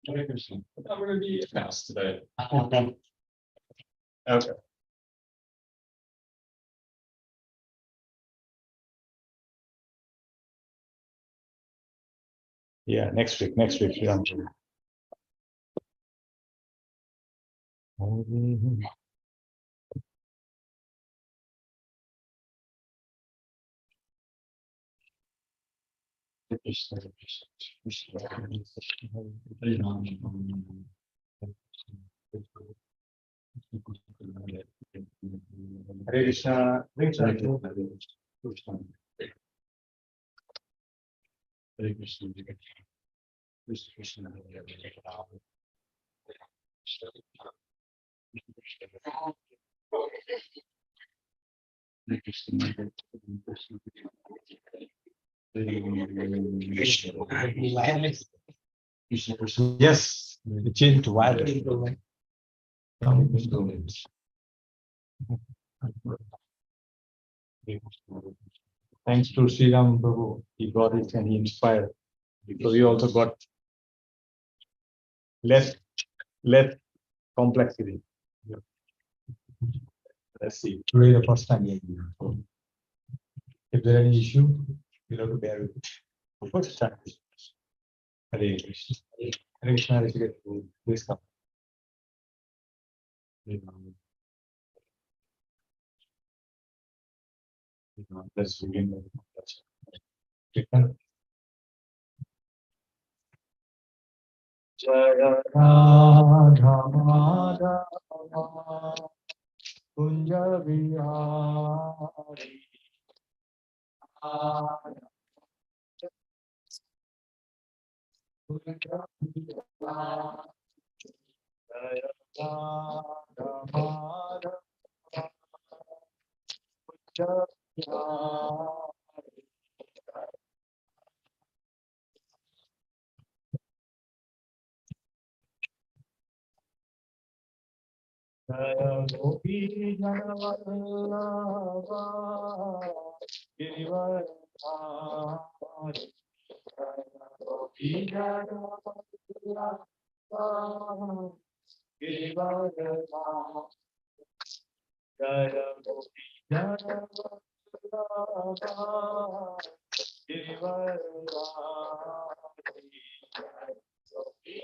Hare Krishna. I'm going to be fast today. Okay. Yeah, next week, Ram. Hare Krishna, Hare Krishna, Hare Krishna, Krishna, yes, it changed to wireless. Thanks to Sri Ram Prabhu, he got it and he inspired. So we also got less complexity. Let's see. Today the first time. If there any issue, you'll have to bear with it. First time. Hare Krishna. Hare Krishna, Hare Krishna. Please come. Let's begin. Jaya Radha Madhava Kunja Vihari Kunja Vihari Jaya Radha Madhava Kunja Vihari Jaya Gopi Janavallabha Girivaradhari Jaya Gopi Janavallabha Girivaradhari Jaya Gopi Janavallabha Girivaradhari Jaya Gopi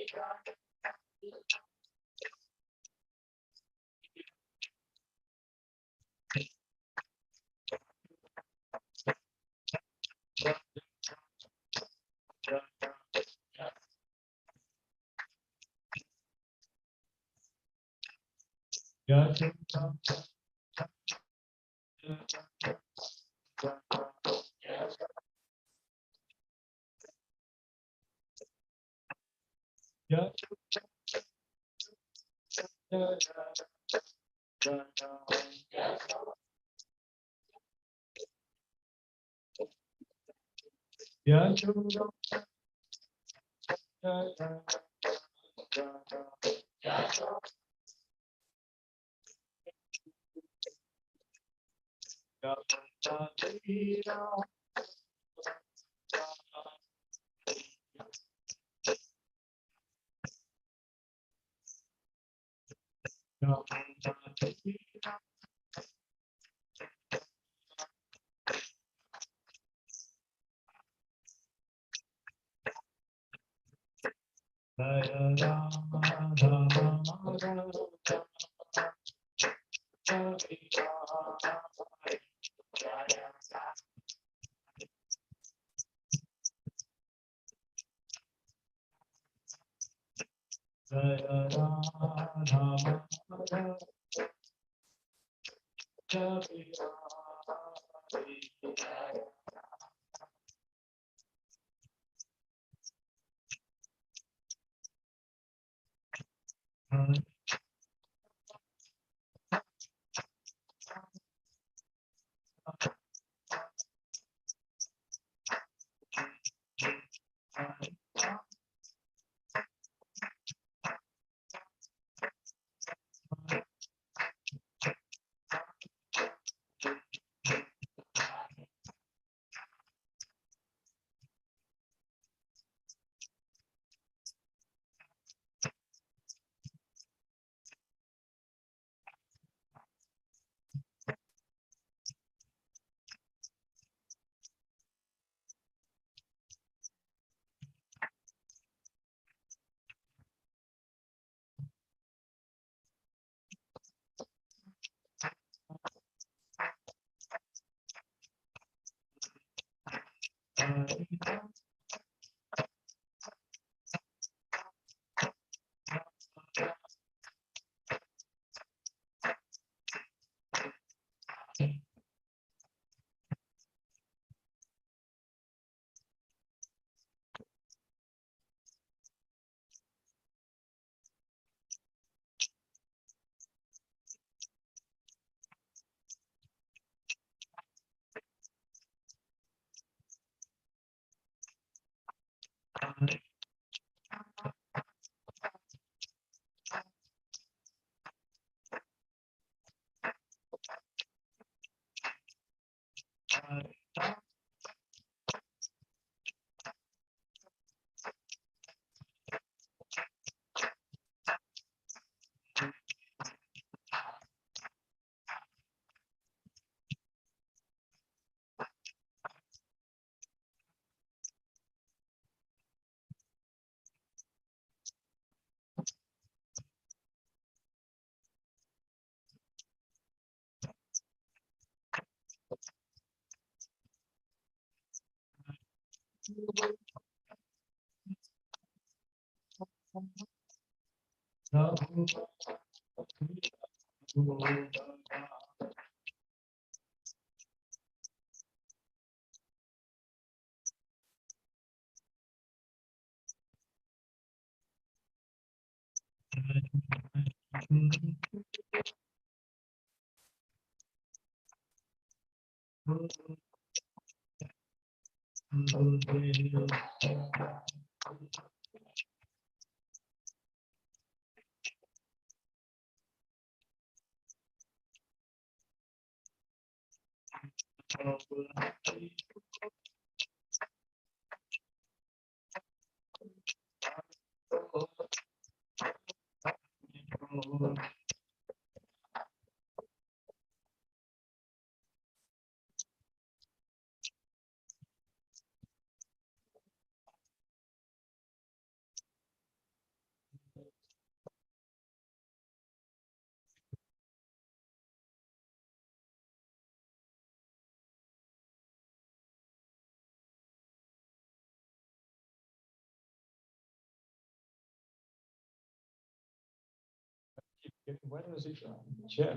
Why don't you sit on chair?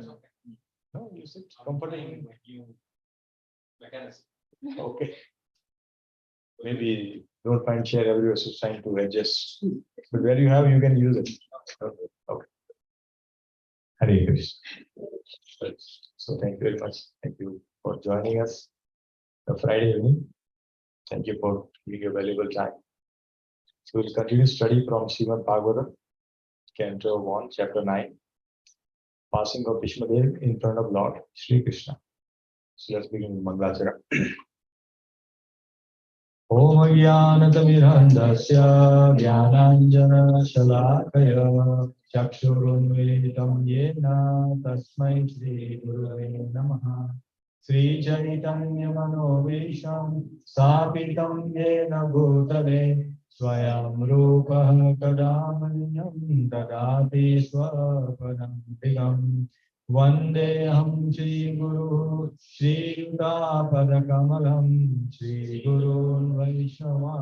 No, you sit comfortably. Okay. Maybe don't find chair everywhere, so trying to adjust. But where you have, you can use it. Okay. Okay. Hare Krishna. So thank you very much. Thank you for joining us the Friday evening. Thank you for giving your valuable time. So we'll continue study from Srimad Bhagavatam, Canto 1, Chapter 9, passing of Bhishmadev in front of Lord Sri Krishna. So let's begin with Mangalachara. Om Jnanatamirandasya Jnananjana Shalakaya Chakshurunmilitam Yena Tasmai Shri Gurave Namaha Sri Chaitanya Manovisham Sapitam Yena Bhutale Swayam Rupa Kadamanyam Dadati Swapadam Tigam Vandeham Shri Guru Shri Padakamalam Shri Guru Vaishnava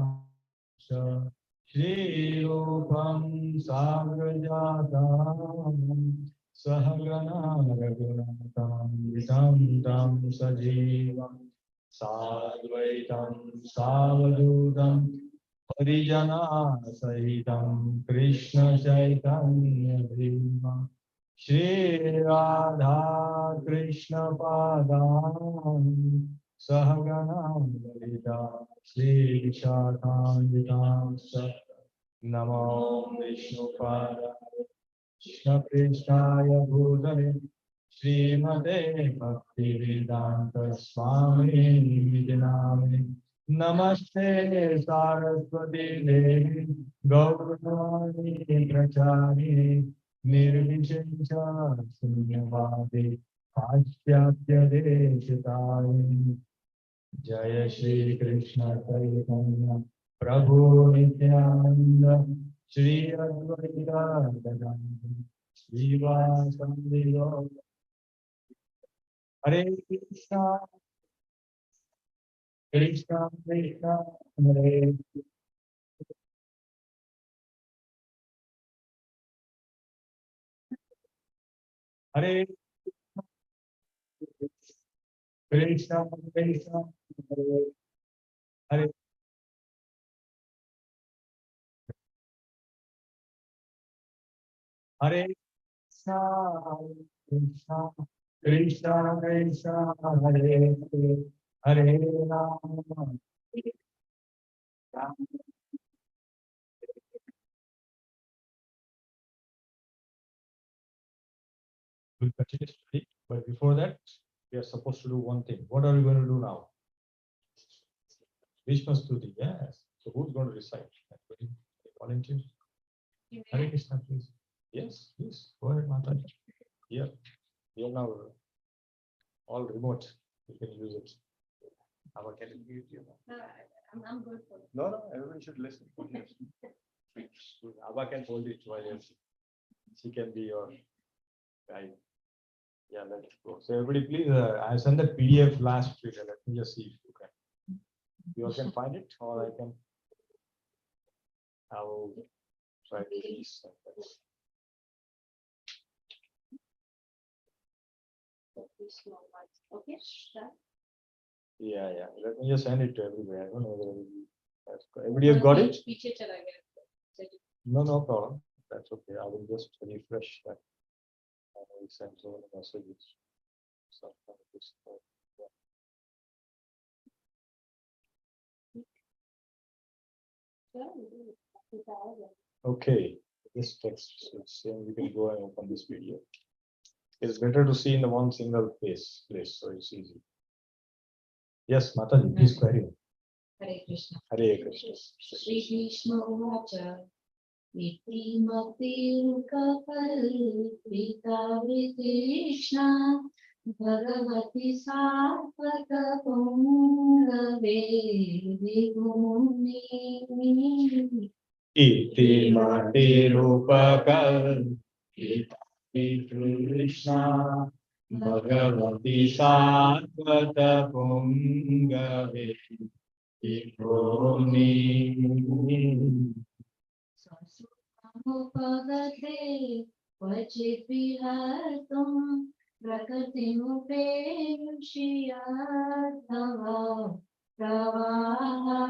Shri Rupam Sagrajatam Sahagana Raghunatam Vitam Tam Sajivam Sadvaitam Savadutam Harijana Sahitam Krishna Chaitanya Dhamma Shri Radha Krishna Padam Sahagana Lalita Shri Vishakam Namo Vishnu Pada Krishna Krishnaya Bhutale Srimate Bhakti Vedanta Swami Nidiname Namaste Saraswati Devi Gauravani Prachari Nirvishesha Sunyavadi Paschatya Deshitari Jaya Shri Krishna Chaitanya Prabhu Nityananda Shri Advaita Gadadhara Srivasadi Hare Krishna Krishna Krishna Hare Hare Krishna Krishna Hare Hare Hare Krishna Krishna Krishna Hare Hare Rama We'll continue study, but before that, we are supposed to do one thing. What are we going to do now? Vishnu Stuti, yes. So who's going to recite? Volunteer? Hare Krishna, please. Yes, please. Go ahead, Mata. Here. Here now. All remote. You can use it. Abba, can you use it? I'm good for it. No, everyone should listen. Abba can hold it while she can be your guide. Yeah, let's go. So everybody, please, I sent the PDF last week. Let me just see if you can. You all can find it, or I can. I will try to release that. Okay. Yeah, yeah. Let me just send it to everybody. I don't know whether everybody has got it. पीछे चला गया. No, no problem. That's okay. I will just refresh that. I will send so many messages. So, okay, this text is saying you can go and open this video. It's better to see in the one single place, so it's easy. Yes, Mataji, please carry on. Hare Krishna. Hare Krishna. Shri Krishna Uvacha Iti Mati Kapalita Krishna Bhagavati Sarvata Pungave Viguni Iti Mati Rupakal Krishna Bhagavati Sarvata Pungave Viguni Samupagate Vachit Vihartum Prakatimupeyushiyadhava Pravaha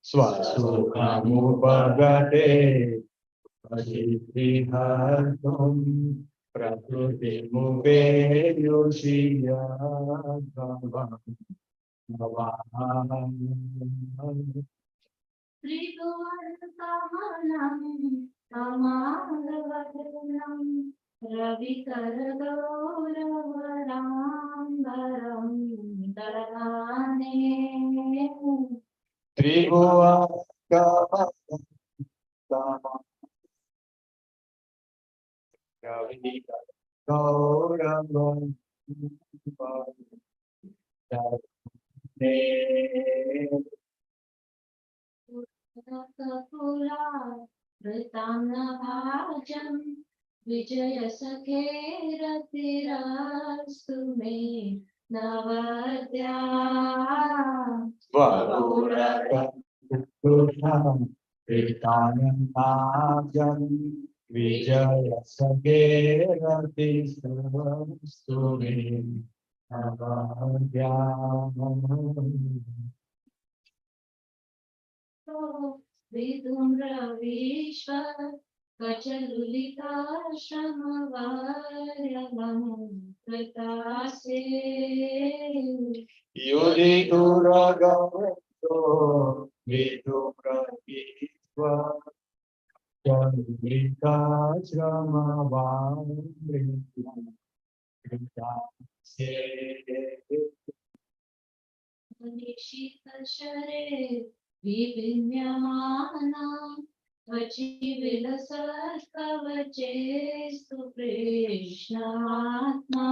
Swasukhamupagate Vachitvihartum Prakrutimupeyoshiyadhava Tribhuvantamanam Tamadavadanam Ravikaradoravaramparam Dharane Kapula Ritamna Bhajam Vijaya Sakheratiras me Navadya Vijaya Sagerati Sumi Vidumra Vishwa Kachalulita Shamavaryamam Pratase Yodi Duragavato Vidumra Vishwa Kachalulita Shamavaryamam Pratase Nishita Share Vivinyamana Vachi Vilasat Kavachestu Krishnatma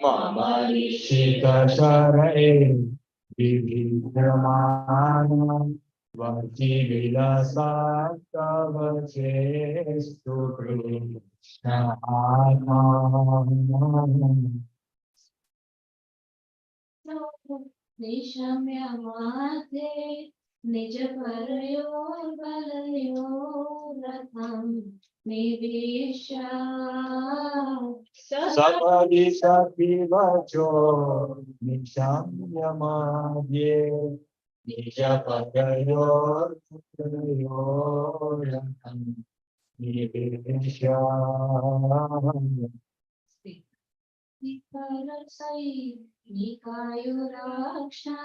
Mama Nishita Sharae Vividyamana Vachi Vilasakavachestu Krishnatma Nishamya Madhe Nija Parayor Balayor Ratham Nivisha Sabadi Sapivacho Nishamyamadye Nijapagayor Nivisha Nikarasai Nikayuraksha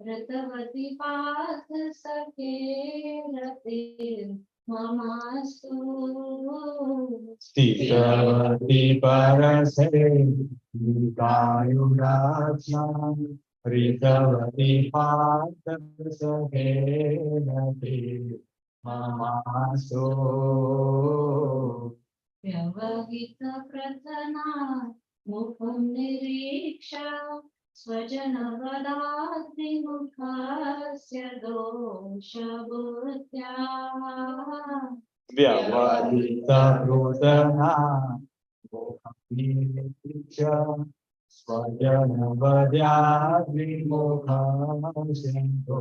Ratavati Path Sake Ratir Mamastu Sitavati Parase Nikayuracham Ritavati Patasahena Mamaso Vyavahita Pratana Mukham Niriksha Swajanavadati Mukhasya Dosha Bhutya Vyavadita Prutana Mohamnicha स्वजनवद्याद्विमुखं सिन्धोषगोप्या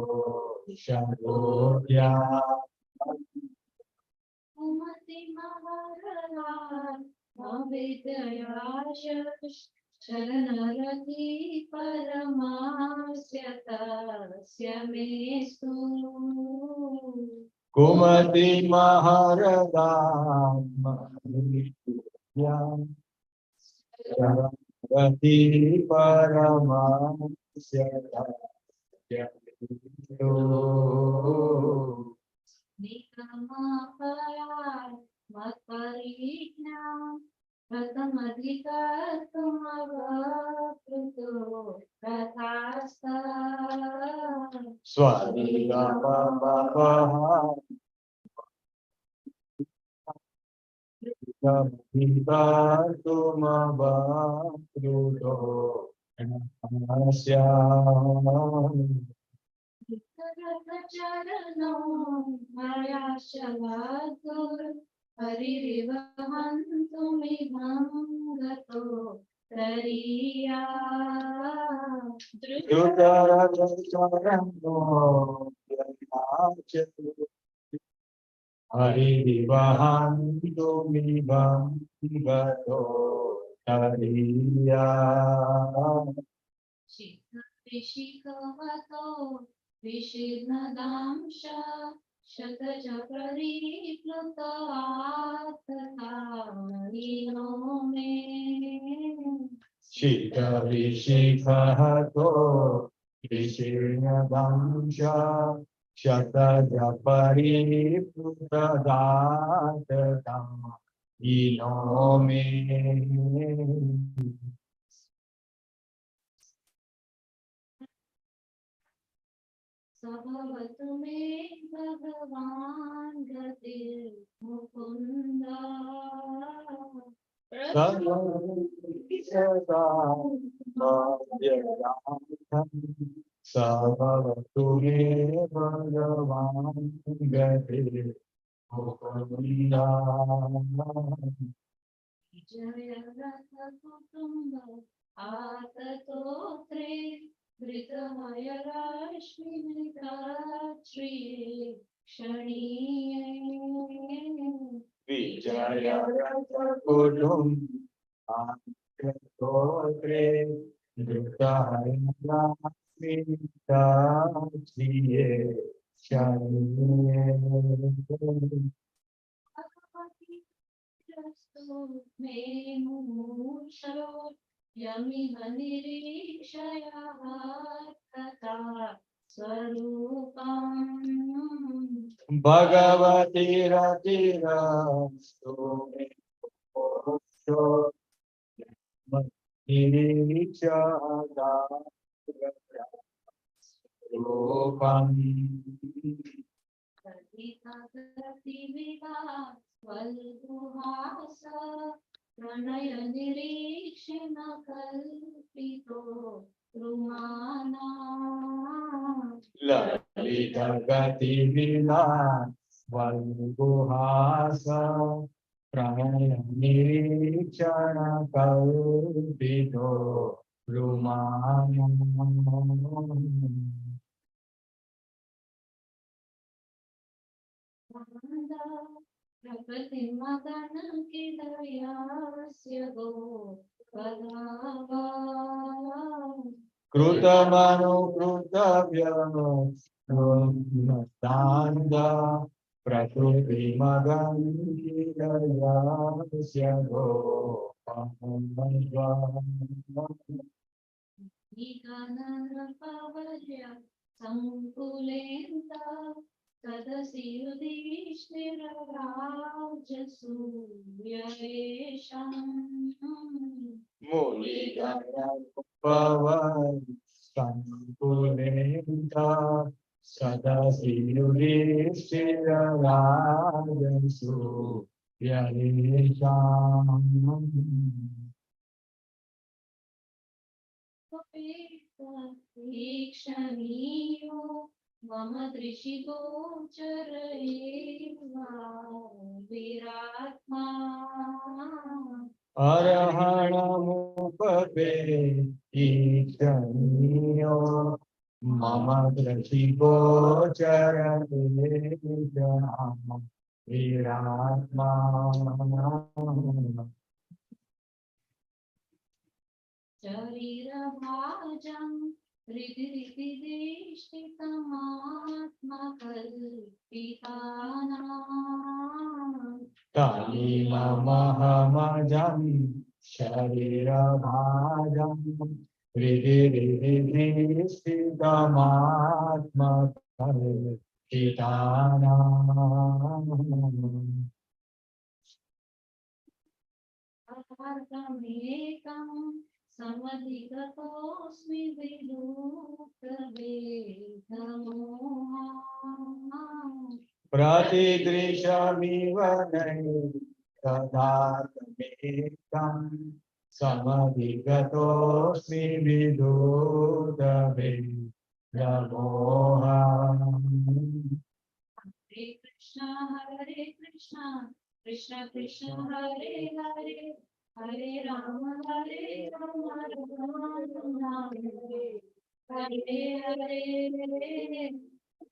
कुमति महरला अविद्याश शरणरति परमास्य तस्य मेस्तु कुमति महरदा शरणरति परमास्य तस्य मेस्तु निकमापयाय मत्परिज्ञा प्रथमधिकर्तुमवकृतो तथास्ता चरणो मया शलातुर हरिरिवहन्तुमिमं गतो तरीया हरिवहन्तुमिमं गतो तरीया शिखवतो विषिर्नदांश शतज परिप्लुतात्तकालीनो मे शिखविशिखतो विशीर्णदंश शतज परिप्लुतदाततं हीनो मे सभवतु मे भगवान् गतिर्मुकुन्दा सभवतु मे भगवान् गतिर्मुकुन्दा जय रथ कुटुम्ब आततोत्रे धृतमय रश्मिनिकाश्री क्षणीये विजय कुटुम्ब आततोत्रे धृतमय क्षणीये मे मुमुक्षो यमिह निरीक्षया तथा स्वरूपम् भगवती रतिरस्तु मे मोक्षो निरीक्षदा रूपम् वल्गुहास प्रणय निरीक्षण कल्पितो रुमाना ललित गति विलास वल्गुहास प्रणय निरीक्षण कल्पितो रुमानम् प्रकृति मगन की दयास्य गो पदावा कृतमनुकृतव्यस्तान्द प्रकृति मगन की दयास्य गो पवर्य संकुलेन्ता तदसि युधिष्ठिरराजसूयेषम् मूलिकापवन संकुलेन्द्र सदसि युधिष्ठिरराजसु यलेषाम् ईक्षणीयो मम दृशिगोचर एवा विरात्मा अर्हणमुपति ईशनीयो मम दृष्टिगोचरते विरात्मा शरीरभाजं हृदिर्दिदिष्टितमात्मकल्पितानां कालीमहमजं शरीरभाजं हृदिर्दिदिष्टितमात्मकल्पितानाम् अर्थमेकं समधिगतोऽस्मि विलुप्तवेदमोहात् प्रतिदृशमिव नैतदात्मेकं समधिगतोऽस्मि विदुरवे नमोऽहम् हरे Krishna Krishna Krishna Hare Hare Hare Ram Ram Ram Hare Hare Hare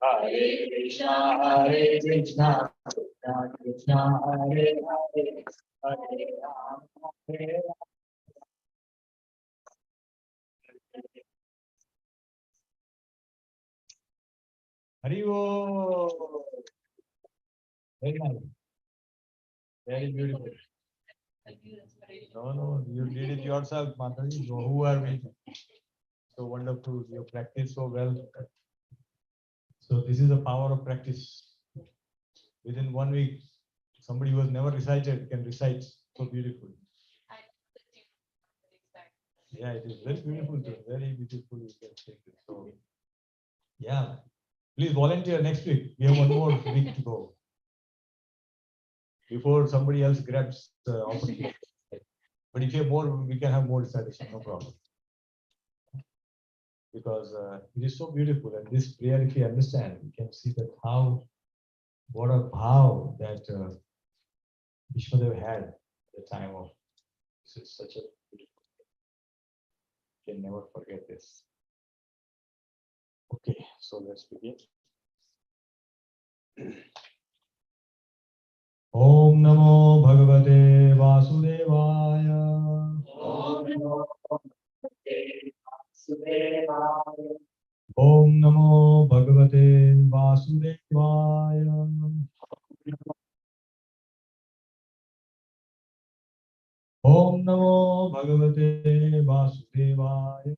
Hare Krishna, Hare Krishna, Krishna Krishna, Hare Hare, Hare Rama, Hare Rama. Hari Bol. Very nice. Very beautiful. No, you did it yourself, Mataji. Who are we? So wonderful. You practice so well. So this is the power of practice. Within 1 week, somebody who has never recited can recite so beautifully. Yeah, it is very beautiful. Very beautiful. You can take it. So, yeah, please volunteer next week. We have 1 more week to go before somebody else grabs the opportunity. But if you have more, we can have more recitation, no problem. Because it is so beautiful, and this prayer, if you understand, you can see that what a bhav that Vishwadev had at the time of. This is such a beautiful thing. You can never forget this. Okay, so let's begin. Om Namo Bhagavate Vasudevaya. Om Namo Bhagavate Vasudevaya. Om Namo Bhagavate Vasudevaya. Om Namo Bhagavate Vasudevaya.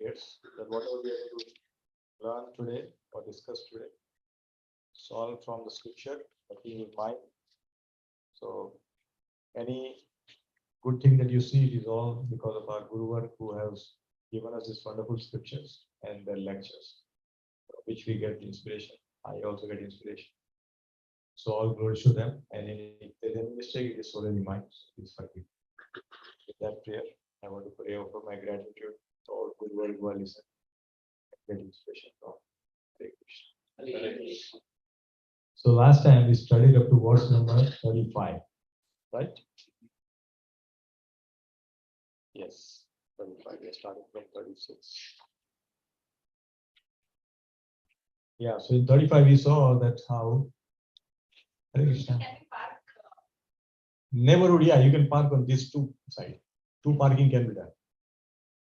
Yes, that whatever we are going to learn today or discuss today, it's all from the scripture, nothing in mind. So any good thing that you see, it is all because of our Guru who has given us these wonderful scriptures and their lectures, which we get inspiration. I also get inspiration. So all glory to them. And if there's any mistake, it is solely mine. So please forgive. With that prayer, I want to pray over my gratitude to all Guru who are listening. Get inspiration from Hare Krishna. Hare Krishna. So last time we studied up to verse number 35, right? Yes, 35. We started from 36. Yeah, so in 35 we saw that how Hare Krishna. Neighborhood, yeah, you can park on these two sides. 2 parking can be done.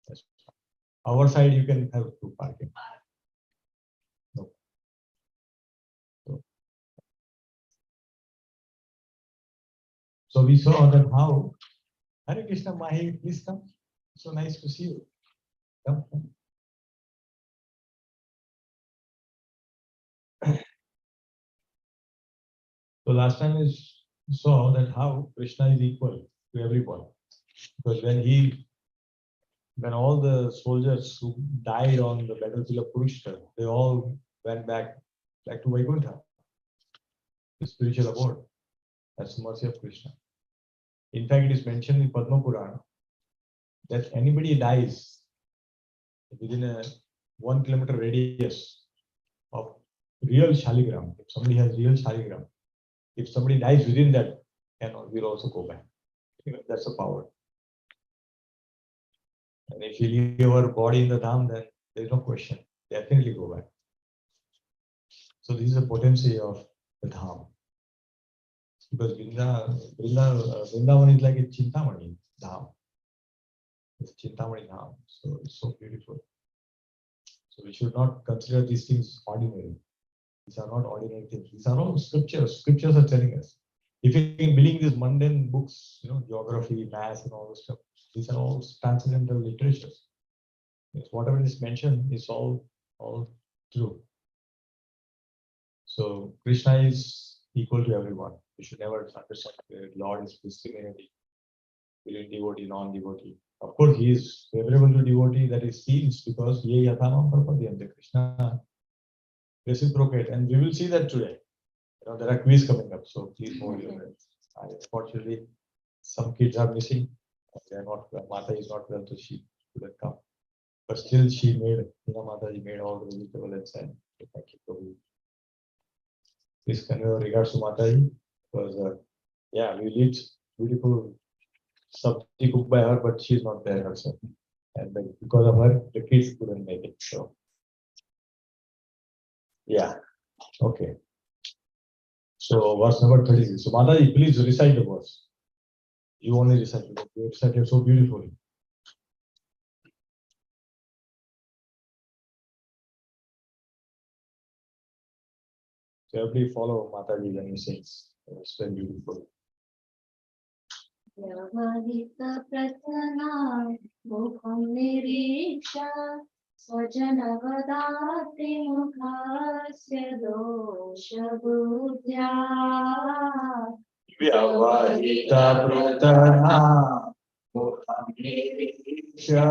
That's fine. Our side you can have 2 parking. No. So we saw that how Hare Krishna Mahi, please come. So nice to see you. Come. So last time we saw that how Krishna is equal to everyone. Because when all the soldiers who died on the battlefield of Kurukshetra, they all went back to Vaikuntha, the spiritual abode. That's the mercy of Krishna. In fact, it is mentioned in Padma Purana that anybody dies within a 1 kilometer radius of real Shaligram. If somebody has real Shaligram, if somebody dies within that, we'll also go back. That's a power. And if you leave our body in the dham, then there's no question. Definitely go back. So this is the potency of the dham. Because Vrindavan is like a Chintamani dham. It's Chintamani dham. So it's so beautiful. So we should not consider these things ordinary. These are not ordinary things. These are all scriptures. Scriptures are telling us. If you can believe these mundane books, geography, math, and all this stuff, these are all transcendental literatures. Whatever is mentioned is all true. So Krishna is equal to everyone. We should never understand the Lord is discriminating between devotee, non-devotee. Of course, he is favorable to devotee, that is seems because ye yathamam prapadyante. Krishna reciprocate, and we will see that today. There are quiz coming up, so please hold your breath. Unfortunately, some kids are missing. They are not. Mata is not well, so she couldn't come. But still, she made. Mataji made all the vegetable and said, "Thank you, Prabhu." Please convey our regards to Mataji, because we eat beautiful sabji cooked by her, but she's not there herself, and because of her, the kids couldn't make it. So, okay. So verse number 36. So Mataji, please recite the verse. You only recite it. You recite it so beautifully. So everybody follow Mataji when he sings. It's very beautiful. Vyavahita pratana mukham nireksha swajana vadati mukhasya dosha buddhya Vyavahita pratana mukham nireksha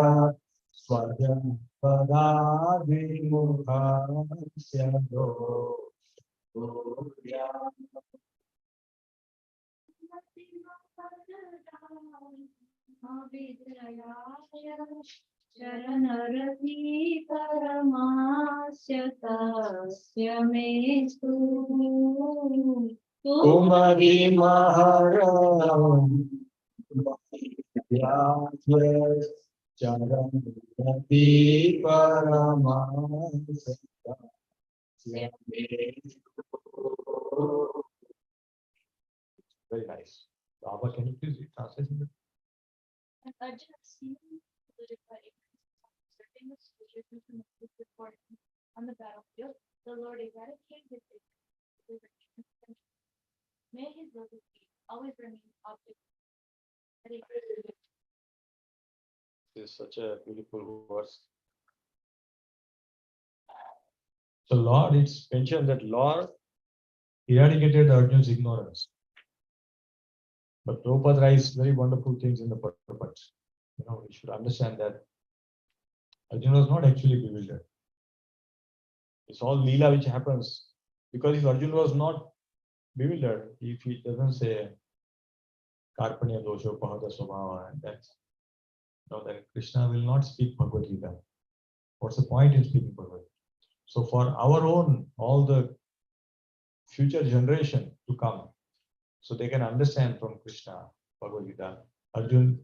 swajana vadati mukhasya dosha buddhya. Charanarati paramasya tasya mestu Kumari Maharam Charanati Paramasya. Very nice. Baba, can you please read translation? And Arjuna seeing polluted by ignorance, certain exposure to the message reported on the battlefield, the Lord eradicated his ignorance. May his lotus feet always remain object. This is such a beautiful verse. So Lord, it's mentioned that Lord eradicated Arjuna's ignorance. But Prabhupada writes very wonderful things in the Prabhupada. We should understand that Arjuna was not actually bewildered. It's all Leela which happens. Because if Arjuna was not bewildered, if he doesn't say Karpanya dosho pahata swabhava, and that Krishna will not speak Bhagavad Gita. What's the point in speaking Bhagavad Gita? So for our own, all the future generation to come, so they can understand from Krishna, Bhagavad Gita, Arjuna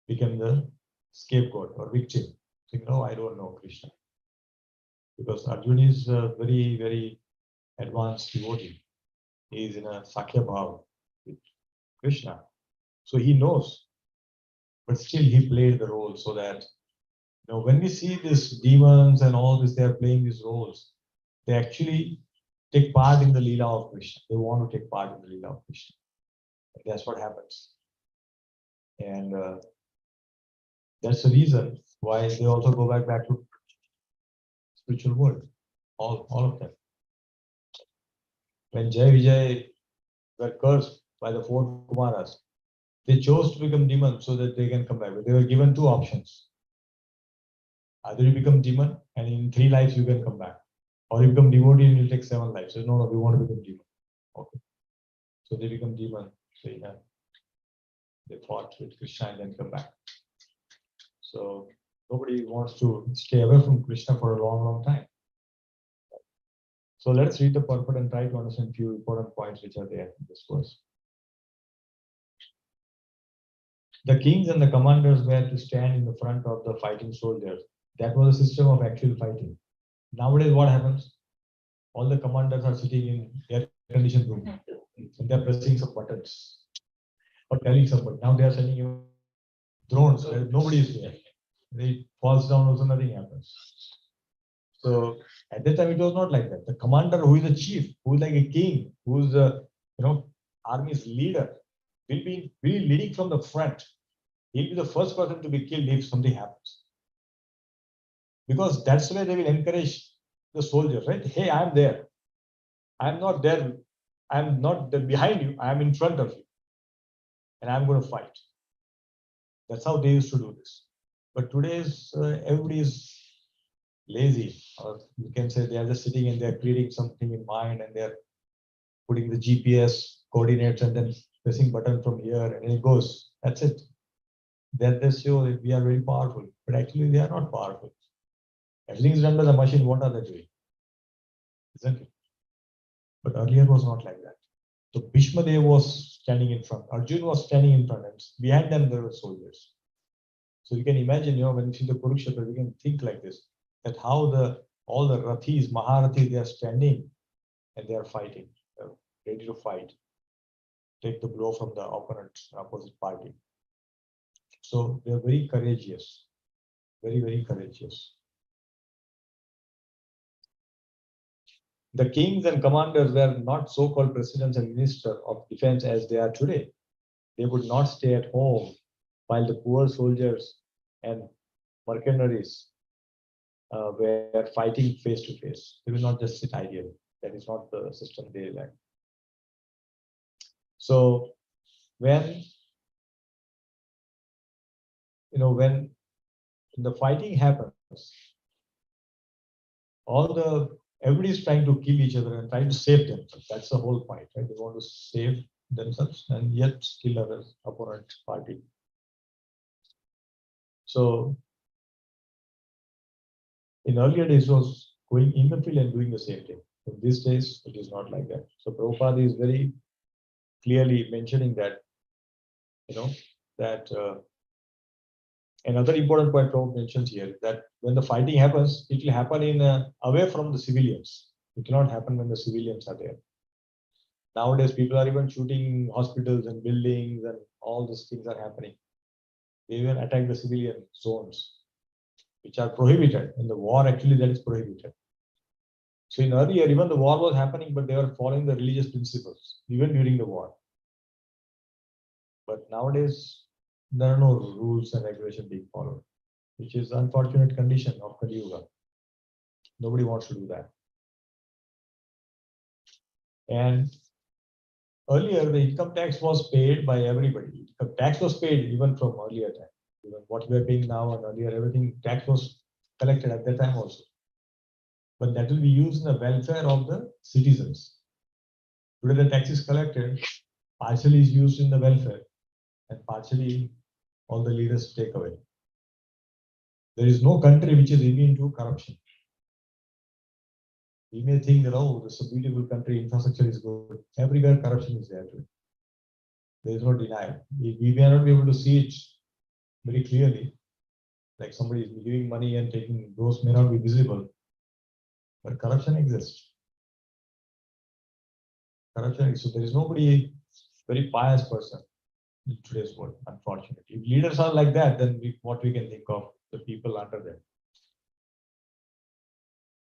became the scapegoat or victim. So, I don't know Krishna. Because Arjuna is a very, very advanced devotee. He is in a Sakhya Bhav with Krishna. So he knows. But still he played the role so that, when we see these demons and all this, they are playing these roles. They actually take part in the Leela of Krishna. They want to take part in the Leela of Krishna. That's what happens. And that's the reason why they also go back to spiritual world. All of them. When Jai Vijay were cursed by the four Kumaras, they chose to become demons so that they can come back. But they were given two options. Either you become demon and in 3 lives you can come back. Or you become devotee and you'll take 7 lives. So no, we want to become demon. Okay. So they become demon. So they fought with Krishna and then come back. So nobody wants to stay away from Krishna for a long, long time. So let's read the purport and try to understand few important points which are there in this verse. The kings and the commanders were to stand in the front of the fighting soldiers. That was a system of actual fighting. Nowadays, what happens? All the commanders are sitting in air-conditioned room and they're pressing some buttons or telling somebody. Now they are sending you drones where nobody is there. It falls down, also nothing happens. So at that time, it was not like that. The commander, who is a chief, who is like a king, who is a army's leader, will be leading from the front. He'll be the first person to be killed if something happens. Because that's why they will encourage the soldiers, right? Hey, I'm there. I'm not there. I'm not there behind you. I'm in front of you. And I'm going to fight. That's how they used to do this. But today's everybody is lazy, or you can say they are just sitting and they're creating something in mind and they're putting the GPS coordinates and then pressing button from here and it goes. That's it. Then they show that we are very powerful, but actually they are not powerful. Everything is done by the machine. What are they doing? Isn't it? But earlier was not like that. So Bhishma Dev was standing in front. Arjun was standing in front, and behind them there were soldiers. So you can imagine, when you see the Kurukshetra, you can think like this: that how all the Rathis, Maharathis, they are standing and they are fighting, ready to fight, take the blow from the opposite party. So they are very courageous, very, very courageous. The kings and commanders were not so-called presidents and ministers of defense as they are today. They would not stay at home while the poor soldiers and mercenaries were fighting face to face. They will not just sit idle. That is not the system they like. So when the fighting happens, everybody is trying to kill each other and trying to save themselves. That's the whole point, right? They want to save themselves and yet kill other opponent party. So in earlier days, it was going in the field and doing the same thing. In these days, it is not like that. So Prabhupada is very clearly mentioning that, another important point Prabhupada mentions here, that when the fighting happens, it will happen away from the civilians. It will not happen when the civilians are there. Nowadays, people are even shooting hospitals and buildings and all these things are happening. They even attack the civilian zones, which are prohibited. In the war, actually, that is prohibited. So in earlier, even the war was happening, but they were following the religious principles, even during the war. But nowadays, there are no rules and regulations being followed, which is an unfortunate condition of Kali Yuga. Nobody wants to do that. And earlier, the income tax was paid by everybody. The tax was paid even from earlier time. Even what we are paying now and earlier, everything, tax was collected at that time also. But that will be used in the welfare of the citizens. Today, the tax is collected, partially is used in the welfare, and partially all the leaders take away. There is no country which is immune to corruption. We may think that, oh, this is a beautiful country, infrastructure is good. Everywhere corruption is there too. There is no denial. We may not be able to see it very clearly. Like somebody is giving money and taking, those may not be visible. But corruption exists. Corruption exists. So there is nobody very pious person in today's world, unfortunately. If leaders are like that, then what we can think of the people under them.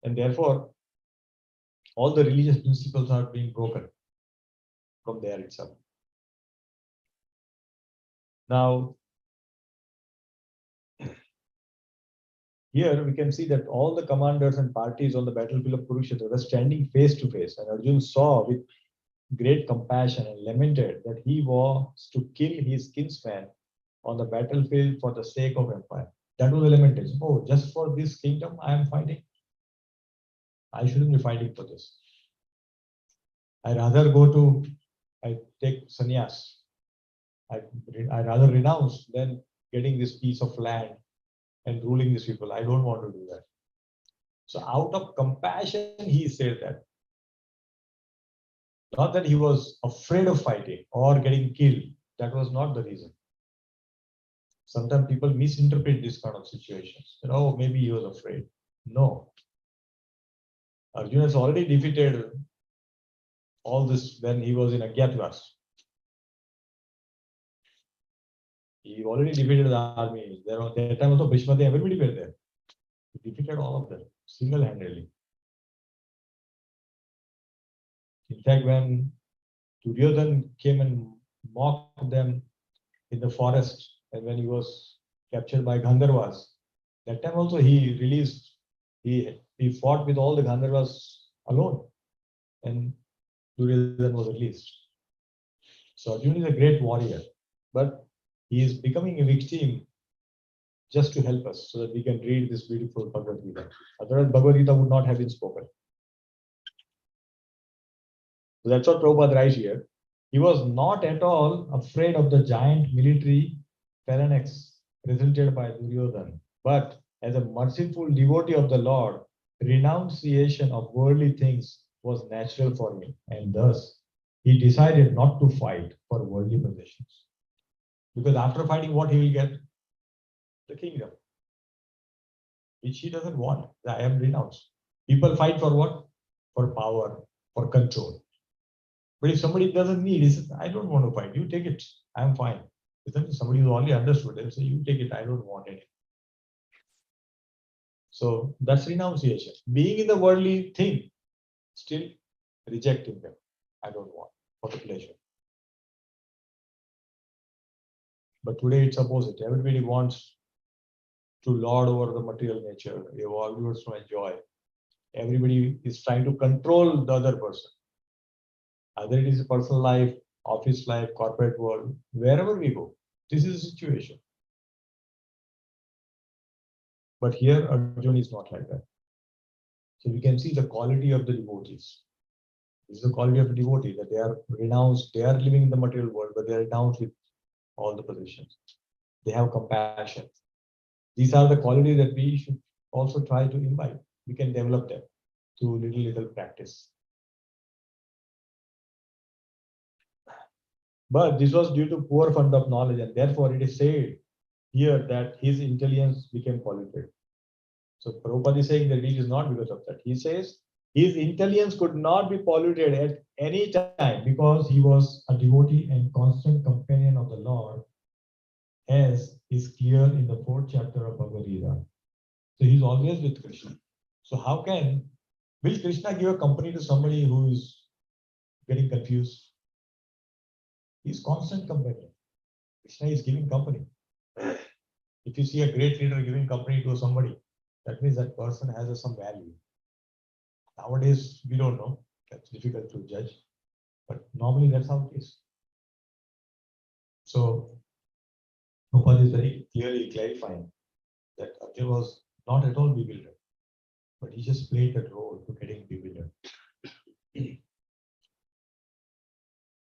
And therefore, all the religious principles are being broken from there itself. Now, here we can see that all the commanders and parties on the battlefield of Kurukshetra were standing face to face, and Arjun saw with great compassion and lamented that he was to kill his kinsman on the battlefield for the sake of empire. That was the lamentation. Oh, just for this kingdom I am fighting? I shouldn't be fighting for this. I take sannyas. I rather renounce than getting this piece of land and ruling these people. I don't want to do that. So out of compassion, he said that. Not that he was afraid of fighting or getting killed. That was not the reason. Sometimes people misinterpret this kind of situations. Oh, maybe he was afraid. No. Arjuna has already defeated all this when he was in Agyatlas. He already defeated the army. There was that time also Bhishma, everybody were there. He defeated all of them single-handedly. In fact, when Duryodhan came and mocked them in the forest, and when he was captured by Gandharvas, that time also he released, he fought with all the Gandharvas alone, and Duryodhan was released. So Arjuna is a great warrior, but he is becoming a victim just to help us so that we can read this beautiful Bhagavad Gita. Otherwise, Bhagavad Gita would not have been spoken. So that's what Prabhupada writes here. He was not at all afraid of the giant military phalanx presented by Duryodhan, but as a merciful devotee of the Lord, renunciation of worldly things was natural for him, and thus he decided not to fight for worldly possessions. Because after fighting, what he will get? The kingdom, which he doesn't want. I am renounced. People fight for what? For power, for control. But if somebody doesn't need, he says, I don't want to fight. You take it. I'm fine. Isn't it? Somebody who only understood, they'll say, you take it. I don't want it. So that's renunciation. Being in the worldly thing, still rejecting them. I don't want for the pleasure. But today it's opposite. Everybody wants to lord over the material nature. Everybody wants to enjoy. Everybody is trying to control the other person. Either it is a personal life, office life, corporate world, wherever we go. This is the situation. But here Arjuna is not like that. So we can see the quality of the devotees. This is the quality of the devotee, that they are renounced, they are living in the material world, but they are renounced with all the possessions. They have compassion. These are the qualities that we should also try to imbibe. We can develop them through little practice. But this was due to poor fund of knowledge, and therefore it is said here that his intelligence became polluted. So Prabhupada is saying that it is not because of that. He says his intelligence could not be polluted at any time because he was a devotee and constant companion of the Lord, as is clear in the 4th chapter of Bhagavad Gita. So he's always with Krishna. So will Krishna give a company to somebody who is getting confused? He's constant companion. Krishna is giving company. If you see a great leader giving company to somebody, that means that person has some value. Nowadays, we don't know. That's difficult to judge. But normally that's how it is. So Prabhupada is very clearly clarifying that Arjuna was not at all bewildered, but he just played that role to getting bewildered.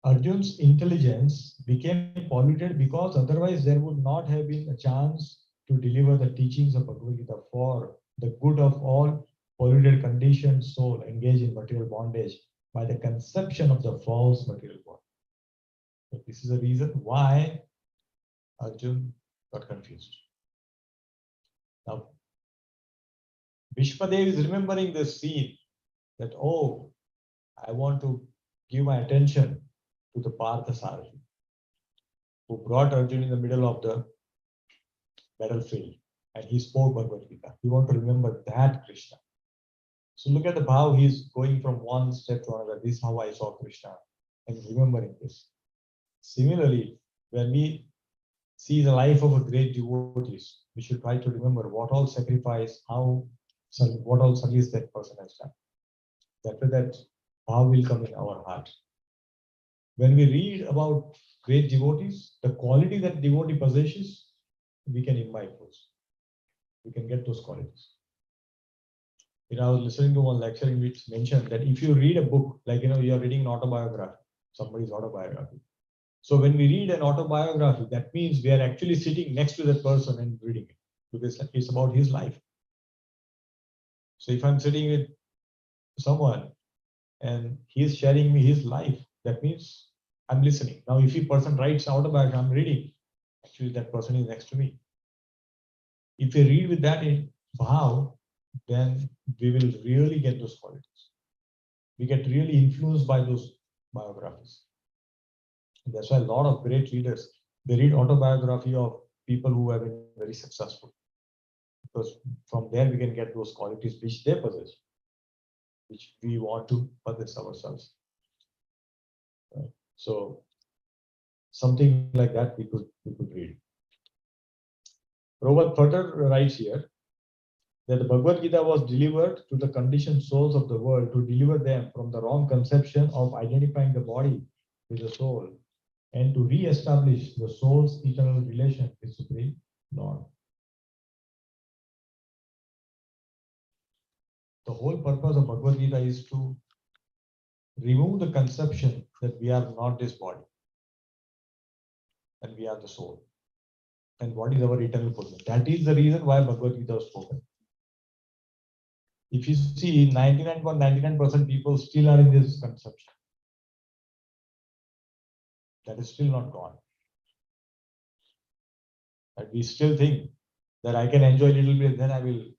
Arjuna's intelligence became polluted because otherwise there would not have been a chance to deliver the teachings of Bhagavad Gita for the good of all polluted conditioned soul engaged in material bondage by the conception of the false material world. So this is the reason why Arjuna got confused. Now, Bhishmadev is remembering this scene that, oh, I want to give my attention to the Parthasarathi, who brought Arjuna in the middle of the battlefield, and he spoke Bhagavad Gita. We want to remember that Krishna. So look at how he's going from one step to another. This is how I saw Krishna, and remembering this. Similarly, when we see the life of a great devotees, we should try to remember what all sacrifice, what all service that person has done. That way that how will come in our heart. When we read about great devotees, the quality that devotee possesses, we can imbibe those. We can get those qualities. I was listening to one lecture in which mentioned that if you read a book, like you are reading an autobiography, somebody's autobiography. So when we read an autobiography, that means we are actually sitting next to that person and reading it, because it's about his life. So if I'm sitting with someone and he is sharing me his life. That means I'm listening. Now, if a person writes autobiography, I'm reading. Actually, that person is next to me. If we read with that in bhav, then we will really get those qualities. We get really influenced by those biographies. And that's why a lot of great readers, they read autobiography of people who have been very successful. Because from there we can get those qualities which they possess, which we want to possess ourselves. So something like that we could read. Robert further writes here that the Bhagavad Gita was delivered to the conditioned souls of the world to deliver them from the wrong conception of identifying the body with the soul and to re-establish the soul's eternal relation with Supreme Lord. The whole purpose of Bhagavad Gita is to remove the conception that we are not this body and we are the soul. And what is our eternal purpose? That is the reason why Bhagavad Gita was spoken. If you see, 99.99% people still are in this conception. That is still not gone. And we still think that I can enjoy a little bit, then I will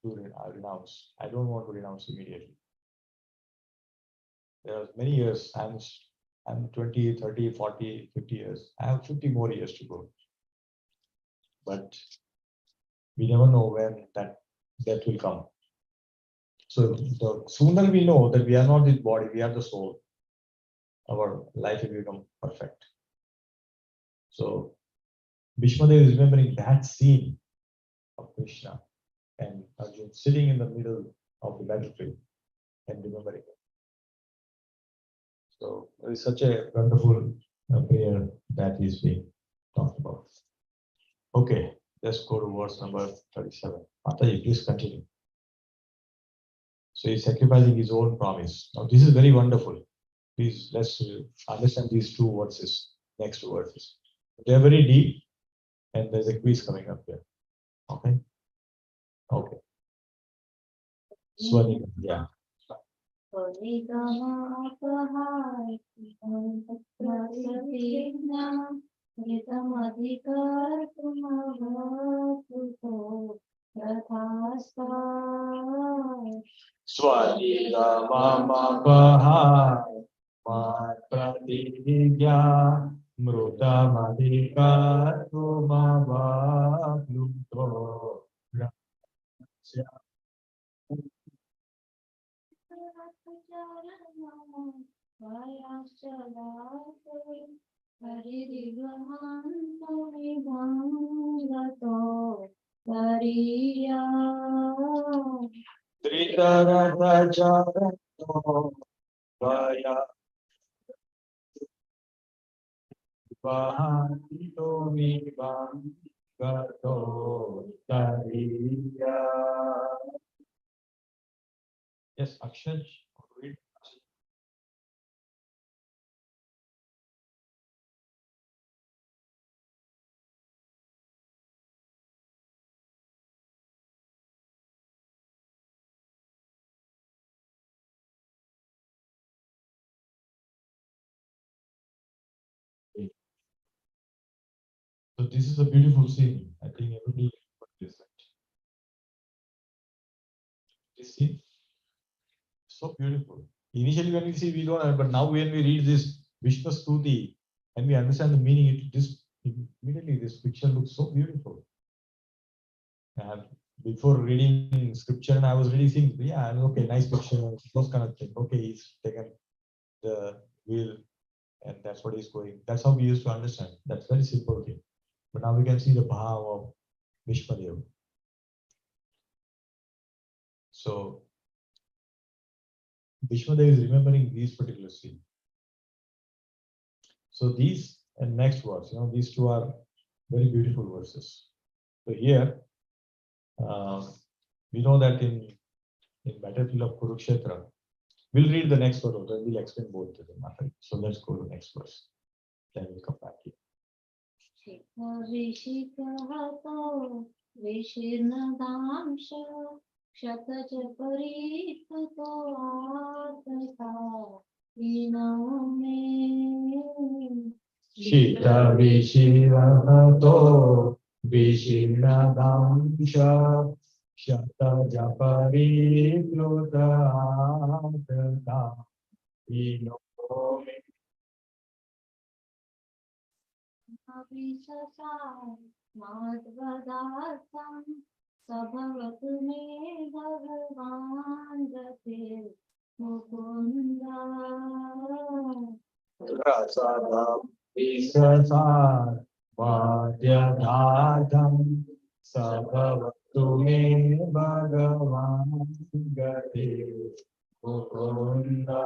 renounce. I don't want to renounce immediately. There are many years. I'm 20, 30, 40, 50 years. I have 50 more years to go. But we never know when that will come. So the sooner we know that we are not this body, we are the soul, our life will become perfect. So Bhishmadev is remembering that scene of Krishna and Arjuna sitting in the middle of the battlefield and remembering it. So it is such a wonderful prayer that is being talked about. Okay, let's go to verse number 37. Mataji, please continue. So he's sacrificing his own promise. Now this is very wonderful. Please let's understand these two verses, next two verses. They're very deep, and there's a quiz coming up here. Okay. Okay. Swanika, yeah. Swanika Pratigya Mrutamadikartumavapluto. Tritarata Vaya Vahito Mibam Gato Tariya. Yes, Akshay, read. So this is a beautiful scene. I think everybody would this. This scene, so beautiful. Initially, when we see, we don't, but now when we read this Vishnu Stuti and we understand the meaning, immediately this picture looks so beautiful. And before reading scripture, and I was really thinking, yeah, okay, nice picture, those kind of thing. Okay, he's taken the wheel, and that's what he's going. That's how we used to understand. That's very simple thing. But now we can see the bhav of Vishmadev. So Vishmadev is remembering these particular scenes. So these and next verse, these two are very beautiful verses. So here, we know that in battlefield of Kurukshetra, we'll read the next verse, then we'll explain both of them. So let's go to the next verse. Then we'll come back here. शतज परितुतो आत्मता विनमे Shita Vishirato Vishiradamsha Shata Japari Pluta Inome. अभिशसा माध्वदार्थं सभवतु मे भगवान् गते Mukunda Rasadam Visasar Vadyadhadam Sabhavatu me Bhagavan Gate Mukunda.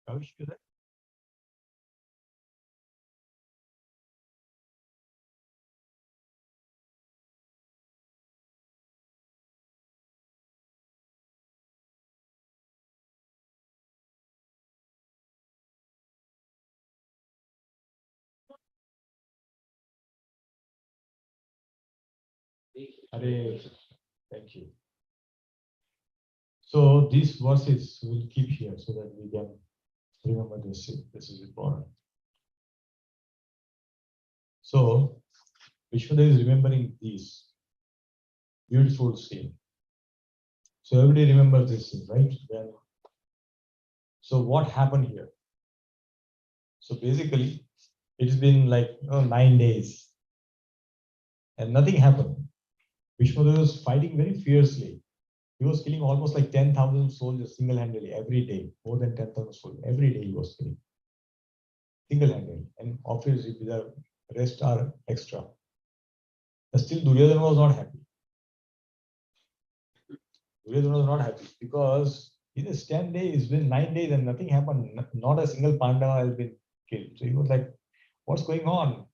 Kavish, you there? Hare Krishna. Thank you. So these verses we'll keep here so that we can remember this. This is important. So Vishwadeva is remembering these beautiful scene. So everybody remembers this scene, right? So what happened here? So basically, it's been like 9 days and nothing happened. Vishwadeva was fighting very fiercely. He was killing almost like 10,000 soldiers single-handedly every day, more than 10,000 soldiers. Every day he was killing single-handedly, and obviously the rest are extra. But still Duryodhana was not happy. Duryodhana was not happy because it is 10 days, it's been 9 days and nothing happened. Not a single Pandava has been killed. So he was like, what's going on?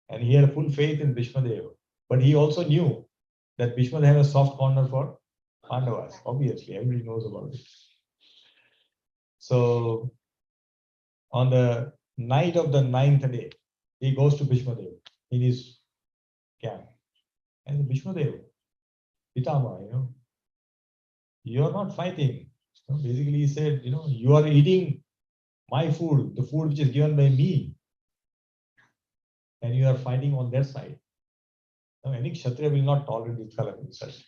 And he had full faith in Bhishmadeva. But he also knew that Bhishmadeva had a soft corner for Pandavas. Obviously, everybody knows about it. So on the night of the 9th day, he goes to Bhishmadeva in his camp. And Bhishmadeva, Pitama, you are not fighting. So basically, he said, you are eating my food, the food which is given by me, and you are fighting on their side. Now, any Kshatriya will not tolerate this kind of insult.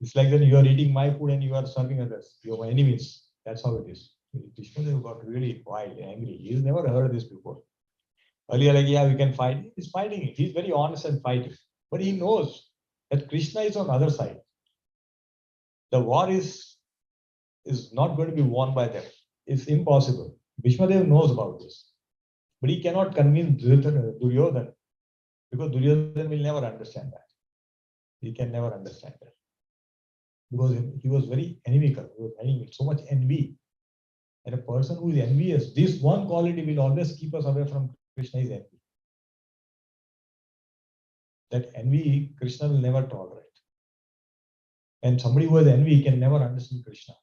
It's like that you are eating my food and you are serving others. You are my enemies. That's how it is. Vishnudev got really wild, angry. He's never heard this before. Earlier, like, yeah, we can fight. He's fighting. He's very honest and fighting. But he knows that Krishna is on the other side. The war is not going to be won by them. It's impossible. Bhishmadev knows about this. But he cannot convince Duryodhana because Duryodhana will never understand that. He can never understand that. Because he was very enemical. He was having so much envy. And a person who is envious, this one quality will always keep us away from Krishna is envy. That envy, Krishna will never tolerate. And somebody who has envy can never understand Krishna.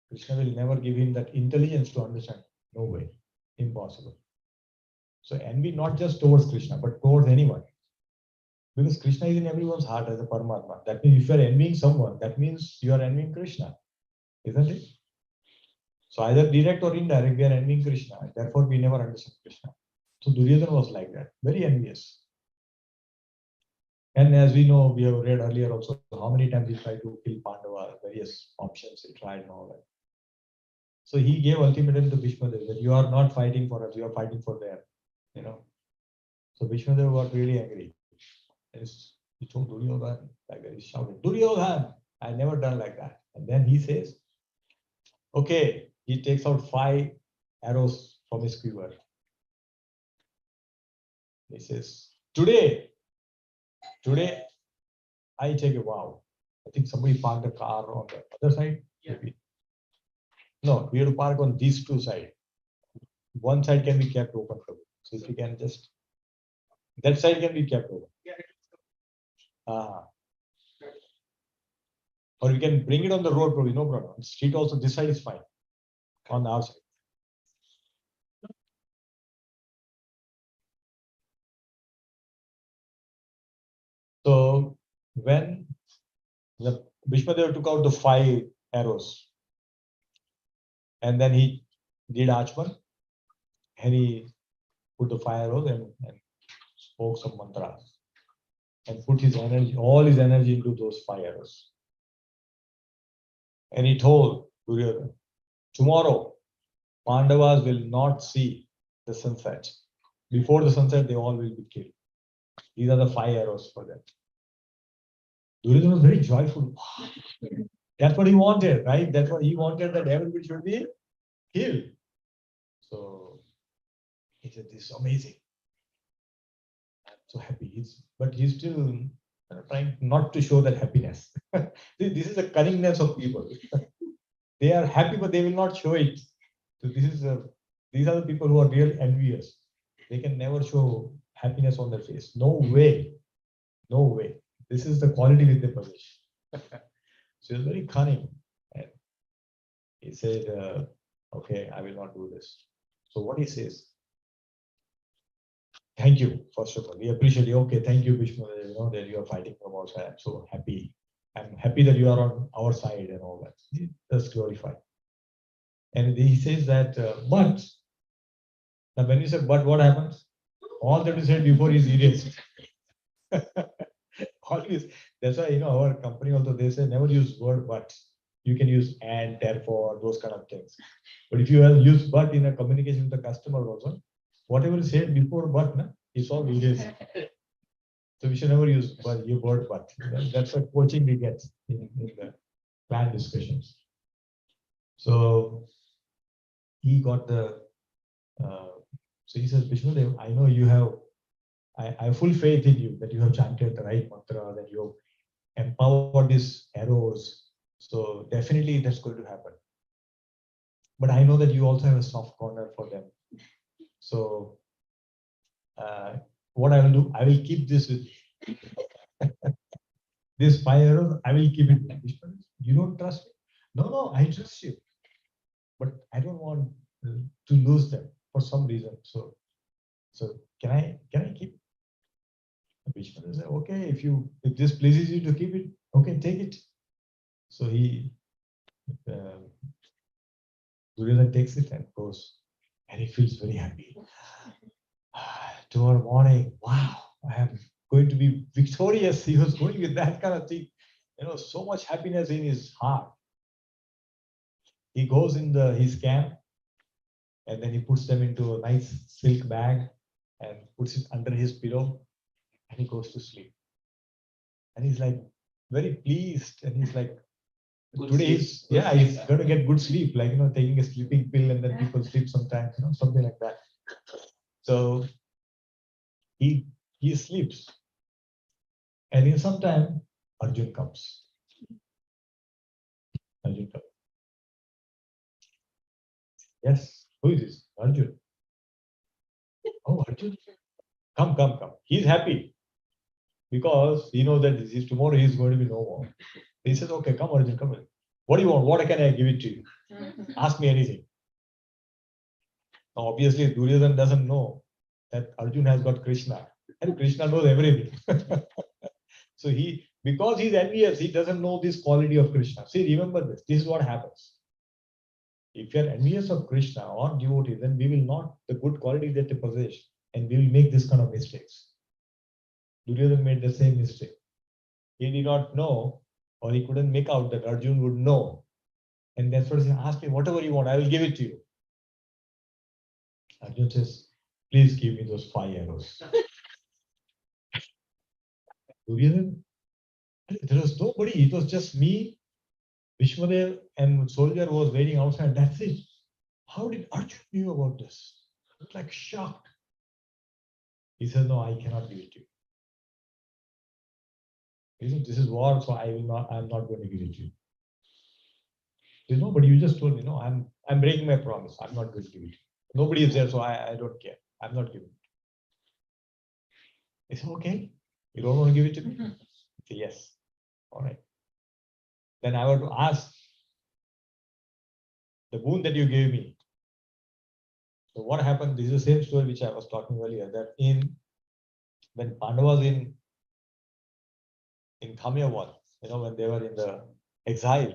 Krishna will never give him that intelligence to understand. No way. Impossible. So envy not just towards Krishna, but towards anyone. Because Krishna is in everyone's heart as a Paramatma. That means if you are envying someone, that means you are envying Krishna. Isn't it? So either direct or indirect, we are envying Krishna. And therefore, we never understand Krishna. So Duryodhana was like that, very envious. And as we know, we have read earlier also, how many times he tried to kill Pandava, various options he tried and all that. So he gave ultimatum to Bhishmadev that you are not fighting for us, you are fighting for them. So Bhishmadev got really angry. And he told Duryodhana like that, he shouted, Duryodhana, I never done like that. And then he says, okay, he takes out 5 arrows from his quiver. He says, today, I take a vow. I think somebody parked a car on the other side. Yeah. Maybe. No, we have to park on these 2 sides. One side can be kept open. So if you can just, that side can be kept open. Or we can bring it on the road, probably, no problem. Street also, this side is fine. On our side. when the Bhishmadeva took out the 5 arrows, and then he did Achman, and he put the 5 arrows and spoke some mantras and put his energy, all his energy into those 5 arrows. And he told Duryodhana, tomorrow Pandavas will not see the sunset. Before the sunset, they all will be killed. These are the 5 arrows for them. Duryodhana was very joyful. That's what he wanted, right? That's what he wanted, that everybody should be killed. So he said, this is amazing. I'm so happy. But he's still trying not to show that happiness. This is the cunningness of people. They are happy, but they will not show it. So these are the people who are real envious. They can never show happiness on their face. No way. No way. This is the quality with the possess. So he's very cunning. And he said, okay, I will not do this. So what he says, thank you, first of all. We appreciate you. Okay, thank you, Bhishma, that you are fighting from our side. I'm so happy. I'm happy that you are on our side and all that. Just glorify. And he says that, but, now when you say but, what happens? All that you said before is erased. Always. That's why, our company also, they say never use word but. You can use and, therefore, those kind of things. But if you have used but in a communication with the customer also, whatever is said before but, it's all erased. So we should never use your word but. That's what coaching we get in the plan discussions. So he got the, so he says, Vishnudev, I know you have, I have full faith in you that you have chanted the right mantra, that you have empowered these arrows. So definitely that's going to happen. But I know that you also have a soft corner for them. So what I will do, I will keep this with this 5 arrows, I will keep it. You don't trust me? No, I trust you. But I don't want to lose them for some reason. So can I keep? Vishnu said, okay, if this pleases you to keep it, okay, take it. So he Duryodhana takes it and goes, and he feels very happy. Tomorrow morning, wow, I am going to be victorious. He was going with that kind of thing, so much happiness in his heart. He goes in his camp, and then he puts them into a nice silk bag and puts it under his pillow, and he goes to sleep. And he's like very pleased, and he's like, today he's going to get good sleep, like taking a sleeping pill, and then people sleep sometimes, something like that. So he sleeps, and in some time Arjun comes. Yes, who is this? Arjun. Oh, Arjun, come. He's happy because he knows that tomorrow he's going to be no more. He says, okay, come Arjun, come in. What do you want? What can I give it to you? Ask me anything. Now, obviously, Duryodhana doesn't know that Arjun has got Krishna, and Krishna knows everything. So because he's envious, he doesn't know this quality of Krishna. See, remember this. This is what happens. If you are envious of Krishna or devotee, then we will not the good quality that they possess, and we will make this kind of mistakes. Duryodhana made the same mistake. He did not know, or he couldn't make out that Arjun would know. And that's what he asked me, whatever you want, I will give it to you. Arjun says, please give me those 5 arrows. Duryodhana, there was nobody, it was just me, Vishmadev, and soldier was waiting outside. That's it. How did Arjun knew about this? I was like shocked. He said, no, I cannot give it to you. He said, this is war, so I'm not going to give it to you. He said, no, but you just told me, no, I'm breaking my promise. I'm not going to give it to you. Nobody is there, so I don't care. I'm not giving it. He said, okay, you don't want to give it to me? I said, yes. All right. Then I want to ask the boon that you gave me. So what happened? This is the same story which I was talking earlier, that when Pandavas in in Khamyavan, when they were in the exile,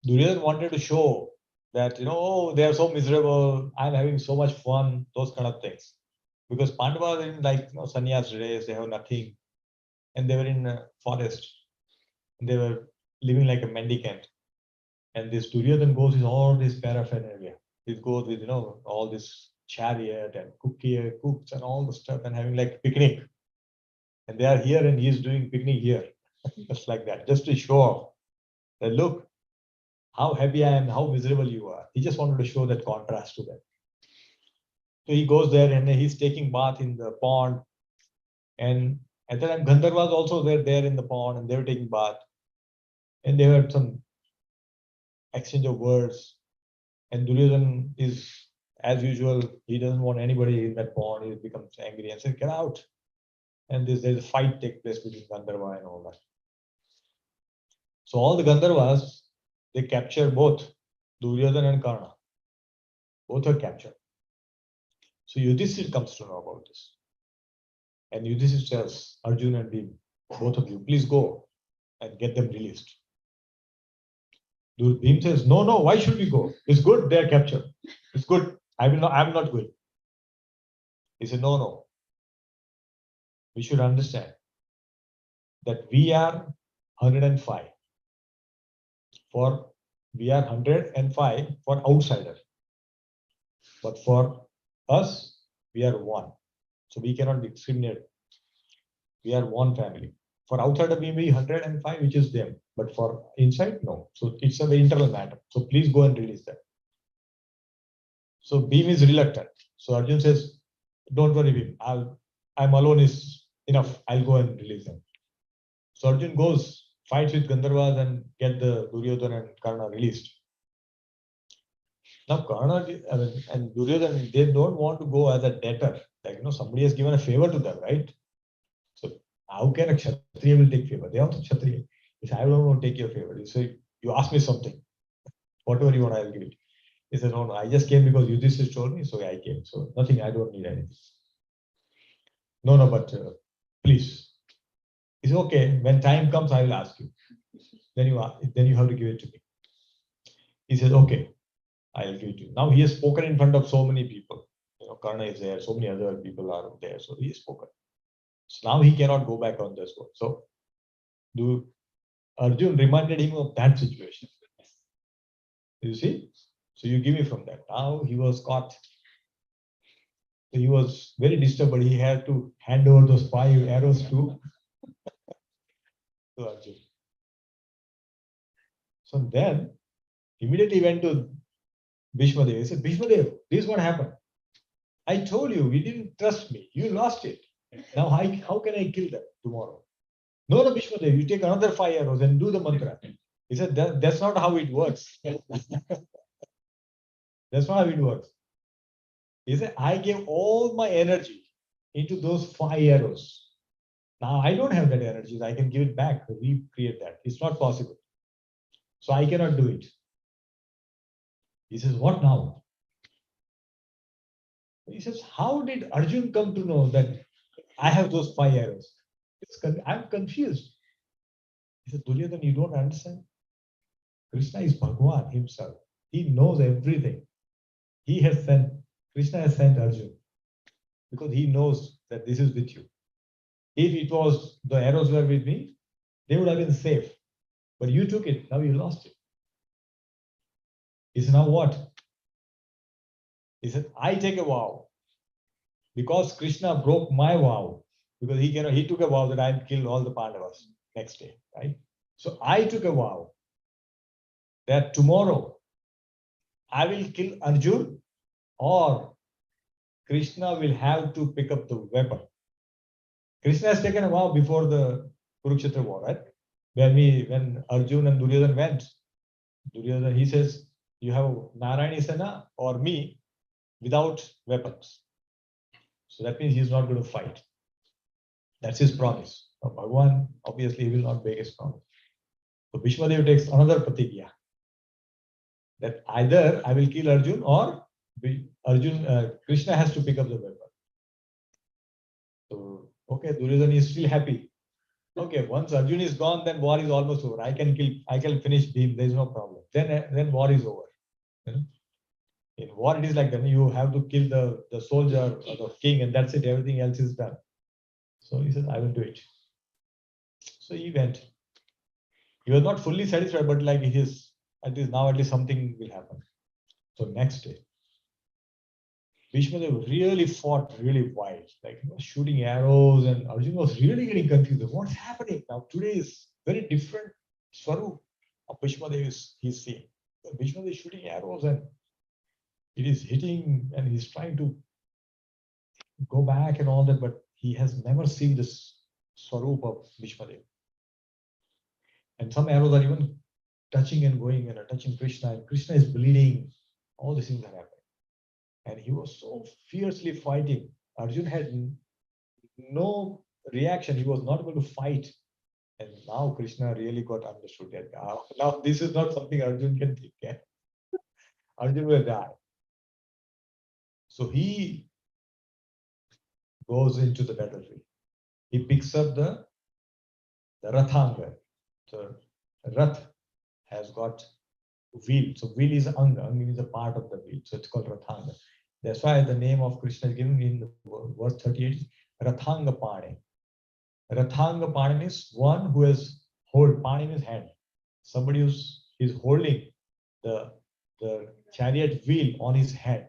Duryodhana wanted to show that, oh, they are so miserable, I'm having so much fun, those kind of things. Because Pandavas are in like, sannyas days, they have nothing. And they were in a forest. And they were living like a mendicant. And this Duryodhana goes with all this paraphernalia. He goes with, all this chariot and cooks and all the stuff and having like picnic. And they are here and he is doing picnic here. Just like that, just to show off that look, how happy I am, how miserable you are. He just wanted to show that contrast to them. So he goes there and he's taking bath in the pond. And at the time, Gandharvas also were there in the pond and they were taking bath. And they had some exchange of words. And Duryodhana is, as usual, he doesn't want anybody in that pond. He becomes angry and says, get out. And there's a fight take place between Gandharva and all that. So all the Gandharvas, they capture both Duryodhana and Karna. Both are captured. So Yudhishthira comes to know about this. And Yudhishthira tells Arjuna and Bhim, both of you, please go and get them released. Bhim says, no, why should we go? It's good, they are captured. It's good. I'm not going. He said, no. We should understand that we are 105. We are 105 for outsiders. But for us, we are one. So we cannot discriminate. We are one family. For outsider, we may be 105, which is them. But for inside, no. So it's a very internal matter. So please go and release that. So Bhim is reluctant. So Arjun says, don't worry, Bhim. I'm alone is enough. I'll go and release them. So Arjun goes, fights with Gandharvas and get the Duryodhana and Karna released. Now Karna and Duryodhana, they don't want to go as a debtor. Like, somebody has given a favor to them, right? So how can a Kshatriya will take favor? They are also Kshatriya. He said, I don't want to take your favor. He said, you ask me something. Whatever you want, I'll give it. He said, no, I just came because Yudhishthira told me, so I came. So nothing, I don't need anything. No, but please. He said, okay, when time comes, I will ask you. Then you have to give it to me. He said, okay, I'll give it to you. Now he has spoken in front of so many people. Karna is there, so many other people are there. So he has spoken. So now he cannot go back on this one. So Arjun reminded him of that situation. You see? So you give me from that. Now he was caught. So he was very disturbed, but he had to hand over those 5 arrows to Arjun. So then immediately went to Bhishma Dev. He said, Bhishma Dev, this is what happened. I told you, you didn't trust me. You lost it. Now how can I kill them tomorrow? No, Bhishma Dev, you take another 5 arrows and do the mantra. He said, that's not how it works. That's not how it works. He said, I gave all my energy into those 5 arrows. Now I don't have that energy. I can give it back, recreate that. It's not possible. So I cannot do it. He says, what now? He says, how did Arjun come to know that I have those 5 arrows? I'm confused. He said, Duryodhana, you don't understand? Krishna is Bhagwan himself. He knows everything. Krishna has sent Arjun because he knows that this is with you. If it was the arrows were with me, they would have been safe. But you took it, now you lost it. He said, now what? He said, I take a vow. Because Krishna broke my vow, because he took a vow that I'd kill all the Pandavas next day, right? So I took a vow that tomorrow I will kill Arjun or Krishna will have to pick up the weapon. Krishna has taken a vow before the Kurukshetra war, right? When Arjun and Duryodhana went, Duryodhana, he says, you have Narayani Sena or me without weapons. So that means he's not going to fight. That's his promise. Now, Bhagwan, obviously, he will not break his promise. So Bhishma Dev takes another pratigya that either I will kill Arjun or Krishna has to pick up the weapon. So, okay, Duryodhana is still happy. Okay, once Arjun is gone, then war is almost over. I can finish Bhim. There is no problem. Then war is over. You know? In war, it is like that. You have to kill the soldier or the king, and that's it. Everything else is done. So he said, I will do it. So he went. He was not fully satisfied, but like his at least now at least something will happen. So next day, Bhishma really fought really wild, like he was shooting arrows, and Arjun was really getting confused. What's happening now? Today is very different Swarup of Bhishma is he's seeing. Bhishma is shooting arrows and it is hitting, and he's trying to go back and all that, but he has never seen this Swarup of Bhishma. And some arrows are even touching and going and touching Krishna, and Krishna is bleeding. All these things are happening. And he was so fiercely fighting. Arjun had no reaction. He was not able to fight. And now Krishna really got understood that now this is not something Arjun can take care. Arjun will die. So he goes into the battlefield. He picks up the Rathanga. So Rath has got wheel. So wheel is Anga. Anga is a part of the wheel. So it's called Rathanga. That's why the name of Krishna is given in verse 38, Rathanga Pane. Rathanga Pane means one who has hold, Pane in his hand. Somebody who's is holding the chariot wheel on his hand.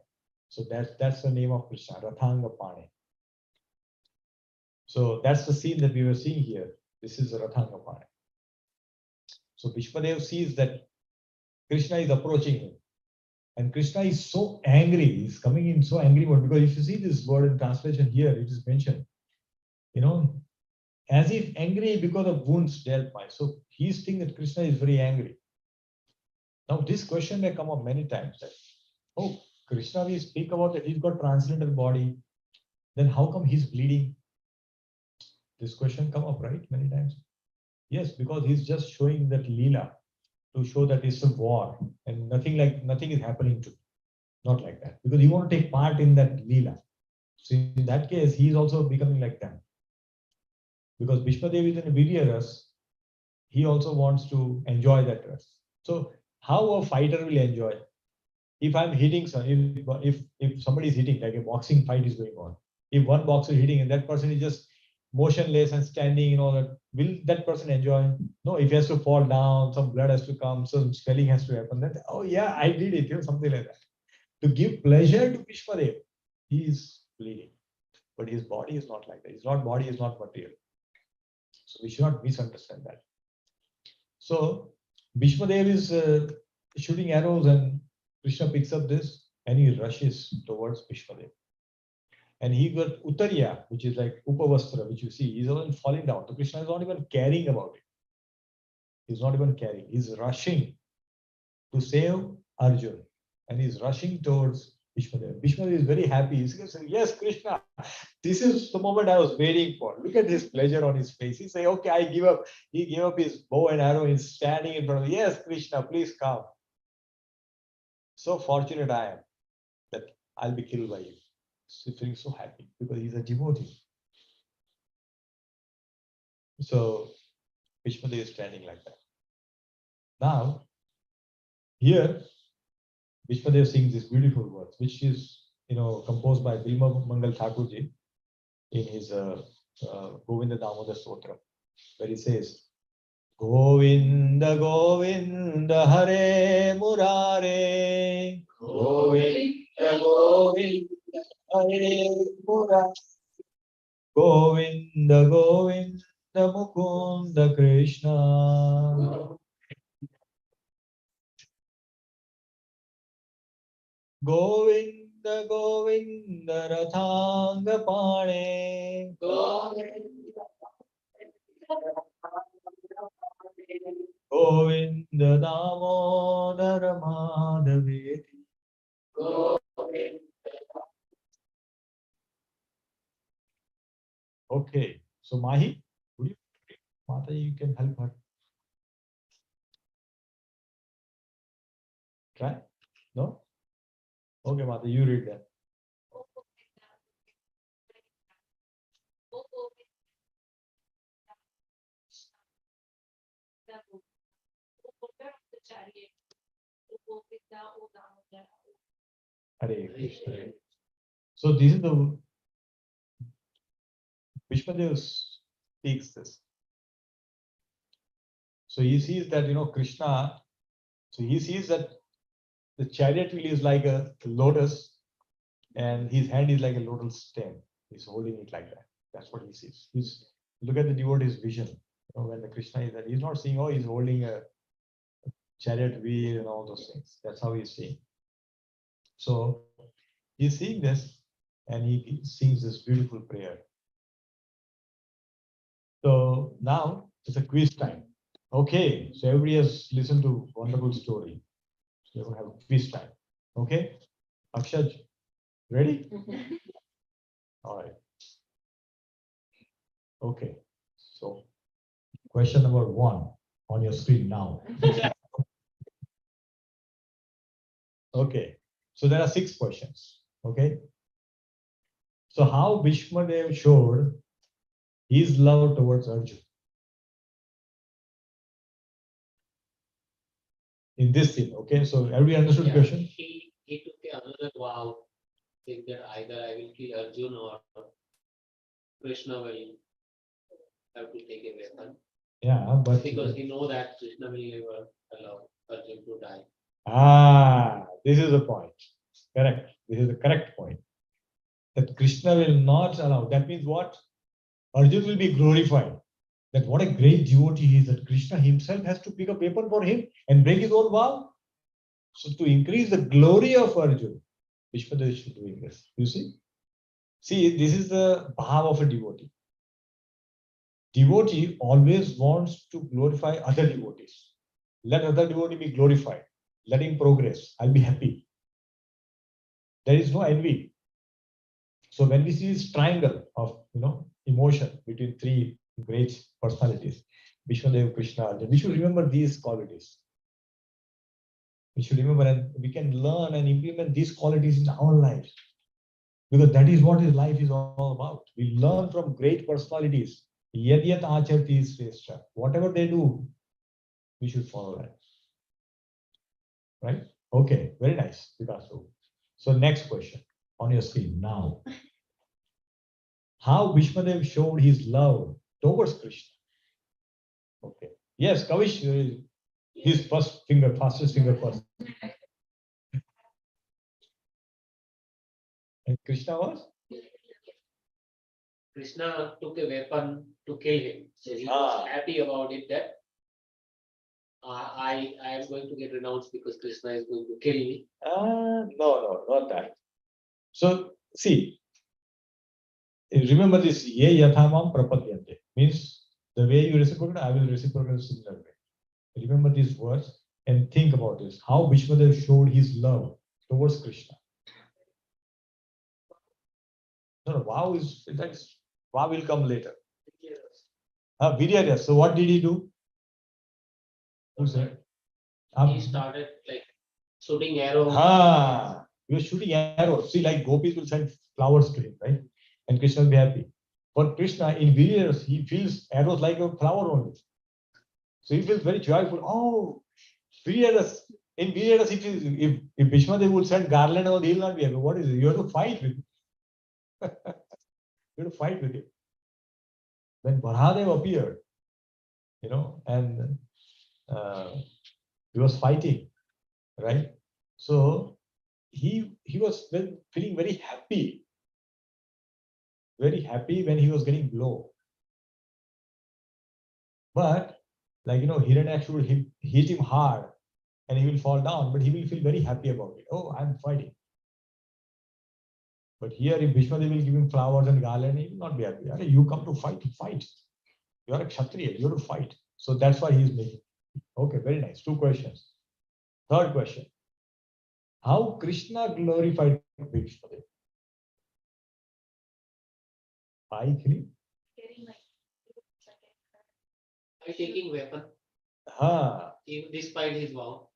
So that's the name of Krishna, Rathanga Pane. So that's the scene that we were seeing here. This is Rathanga Pane. So Vishwadev sees that Krishna is approaching him. And Krishna is so angry, he's coming in so angry mode, because if you see this word in translation here, it is mentioned, as if angry because of wounds dealt by. So he's thinking that Krishna is very angry. Now this question may come up many times. That, oh, Krishna, we speak about that he's got transcendental body. Then how come he's bleeding? This question come up, right? Many times. Yes, because he's just showing that Leela to show that it's a war and nothing is happening to. Not like that. Because he want to take part in that Leela. So in that case, he is also becoming like them. Because Bhishmadev is in a Virya ras, he also wants to enjoy that ras. So how a fighter will enjoy? If I'm hitting, if somebody is hitting, like a boxing fight is going on, if one boxer is hitting and that person is just motionless and standing, that will that person enjoy? No, if he has to fall down, some blood has to come, some swelling has to happen. That, oh yeah, I did it, something like that. To give pleasure to Vishwadev, he is bleeding. But his body is not like that. His body is not material. So we should not misunderstand that. So Bhishmadev is shooting arrows and Krishna picks up this and he rushes towards Bhishmadev. And he got Uttariya, which is like Upavastra, which you see, he's even falling down. So Krishna is not even caring about it. He's not even caring. He's rushing to save Arjun. And he's rushing towards Bhishmadev. Bhishmadev is very happy. He's saying, yes, Krishna, this is the moment I was waiting for. Look at his pleasure on his face. He say, okay, I give up. He gave up his bow and arrow. He's standing in front of me. Yes, Krishna, please come. So fortunate I am that I'll be killed by you. So feeling so happy because he's a devotee. So Vishmadev is standing like that. Now, here, Vishmadev sings this beautiful words, which is, composed by Bilma Mangal Thakurji in his Govinda Damodar Stotra, where he says, Govinda Govinda Hare Murare, Govinda Govinda Hare Murare, Govinda Govinda Mukunda Krishna, Govinda Govinda Rathanga Pane, Govinda Damodara Madhaveti. Okay, so Mahi, would you, Mata, you can help her. Try? No? Okay, Mata, you read that. Sita को वो बोलकर the chariot वो बोलता वो गाँव जा Hare Krishna. So this is the Vishwadev speaks this. So he sees that Krishna. So he sees that the chariot wheel is like a lotus, and his hand is like a lotus stem. He's holding it like that. That's what he sees. Look at the devotee's vision. When the Krishna is there, he's not seeing, oh, he's holding a chariot wheel and all those things. That's how he's seeing. So he's seeing this, and he sings this beautiful prayer. So now it's a quiz time. Okay, so everybody has listened to wonderful story. So we're going to have a quiz time. Okay, Akshaj, ready? All right. Okay, so question number 1 on your screen now. Okay, so there are 6 questions. Okay, so how Bhishmadev showed his love towards Arjuna in this scene? Okay, so everybody understood the question? He took another vow, saying that either I will kill Arjun or Krishna will have to take a weapon. Yeah, but Because he know that Krishna will never allow Arjun to die. This is the point. Correct. This is the correct point. That Krishna will not allow. That means what? Arjun will be glorified. That what a great devotee he is, that Krishna himself has to pick a weapon for him and break his own vow. So to increase the glory of Arjun, Vishwadev is doing this. You see? See, this is the bhav of a devotee. Devotee always wants to glorify other devotees. Let other devotee be glorified. Let him progress. I'll be happy. There is no envy. So when we see this triangle of emotion between 3 great personalities, Vishwadev, Krishna, Arjuna, we should remember these qualities. We should remember, and we can learn and implement these qualities in our lives. Because that is what his life is all about. We learn from great personalities. Yad yat acharti shrestha. Whatever they do, we should follow that. Right? Okay, very nice. So next question on your screen now. How Vishwadev showed his love towards Krishna. Okay. Yes, Kavish, his fastest finger first. And Krishna was? Krishna took a weapon to kill him. So he was happy about it that I am going to get renounced because Krishna is going to kill me. No, not that. So see, remember this, ye yathamam prapadyante, means the way you reciprocate, I will reciprocate similar way. Remember these words and think about this. How Vishwadev showed his love towards Krishna. No, wow will come later. Virya. So what did he do? Who said? He started like shooting arrows. He was shooting arrows. See, like gopis will send flowers to him, right? And Krishna will be happy. For Krishna, in Virya, he feels arrows like a flower only. So he feels very joyful. Oh, Virya. In Virya, he feels, if Bhishmadev will send garland, or he'll not be happy. What is it? You have to fight with him. You have to fight with him. When Bharadev appeared, and he was fighting, right? So he was feeling very happy when he was getting blow. But like Hiranyaksha will hit him hard and he will fall down, but he will feel very happy about it. Oh, I'm fighting. But here, if Bhishmadev will give him flowers and garland, he will not be happy. You come to fight. You are a Kshatriya, you have to fight. So that's why he is making. Okay, very nice. 2 questions. Third question. How Krishna glorified Vishwadev? By taking weapon. Even despite his vow.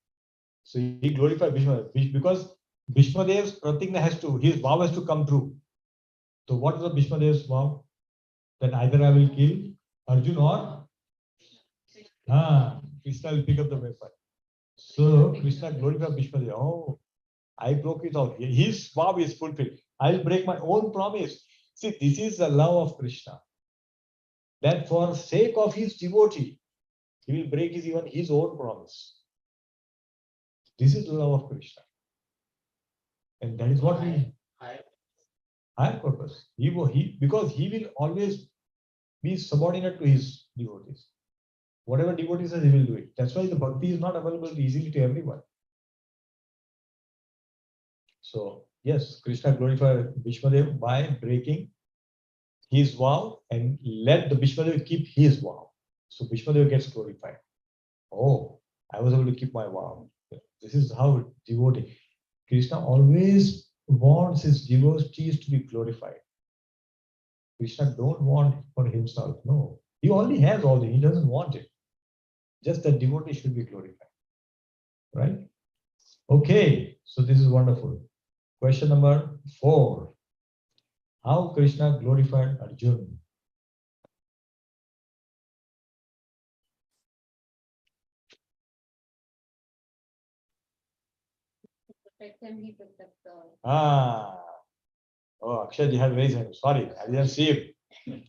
So he glorified Vishwadev because Bhishmadev's pratigna his vow has to come true. So what was Bhishmadev's vow? That either I will kill Arjun or Krishna will pick up the weapon. So Krishna glorified Bhishma. Oh, I broke it out. His vow is fulfilled. I'll break my own promise. See, this is the love of Krishna. That for sake of his devotee, he will break even his own promise. This is the love of Krishna. And that is what we higher purpose. Because he will always be subordinate to his devotees. Whatever devotee says, he will do it. That's why the bhakti is not available easily to everyone. So, yes, Krishna glorified Bhishmadev by breaking his vow and let the Bhishmadev keep his vow. So Bhishmadev gets glorified. Oh, I was able to keep my vow. This is how devotee. Krishna always wants his devotees to be glorified. Krishna don't want for himself. No, he already has all this. He doesn't want it. Just that devotee should be glorified. Right? Okay, so this is wonderful. Question number 4. How Krishna glorified Arjuna? Ah, oh, Akshay, you had raised hand. Sorry, I didn't see him.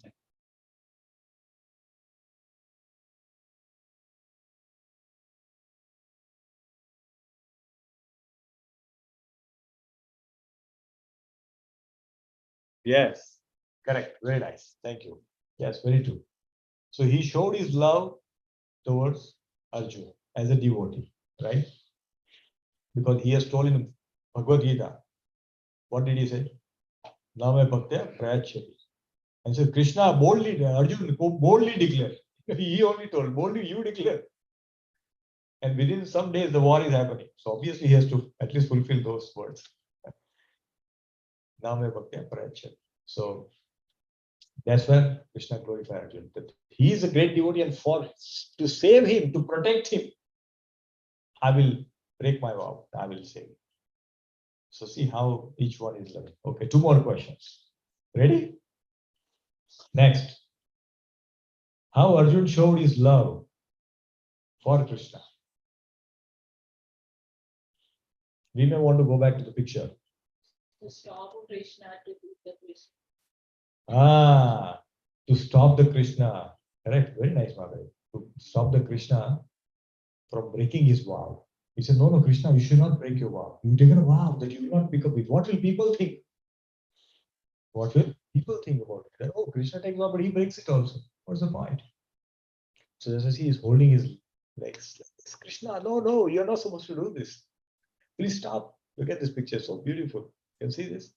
Yes, correct. Very nice. Thank you. Yes, very true. So he showed his love towards Arjuna as a devotee, right? Because he has told in Bhagavad Gita, what did he say? Name bhaktya prayachati. And so Krishna boldly, Arjuna boldly declared. He only told, boldly you declare. And within some days, the war is happening. So obviously, he has to at least fulfill those words. Name bhaktya prayachati. So that's when Krishna glorified Arjuna. That he is a great devotee, and to save him, to protect him, I will break my vow. I will save him. So see how each one is loving. Okay, 2 more questions. Ready? Next. How Arjuna showed his love for Krishna. We may want to go back to the picture. To stop Krishna to do the Krishna. To stop the Krishna. Correct. Very nice, Mother. To stop the Krishna from breaking his vow. He said, no, Krishna, you should not break your vow. You've taken a vow that you will not pick up it. What will people think? What will people think about it? That, oh, Krishna takes vow, but he breaks it also. What's the point? So just as he is holding his legs, Krishna, no, you're not supposed to do this. Please stop. Look at this picture, so beautiful. You can see this.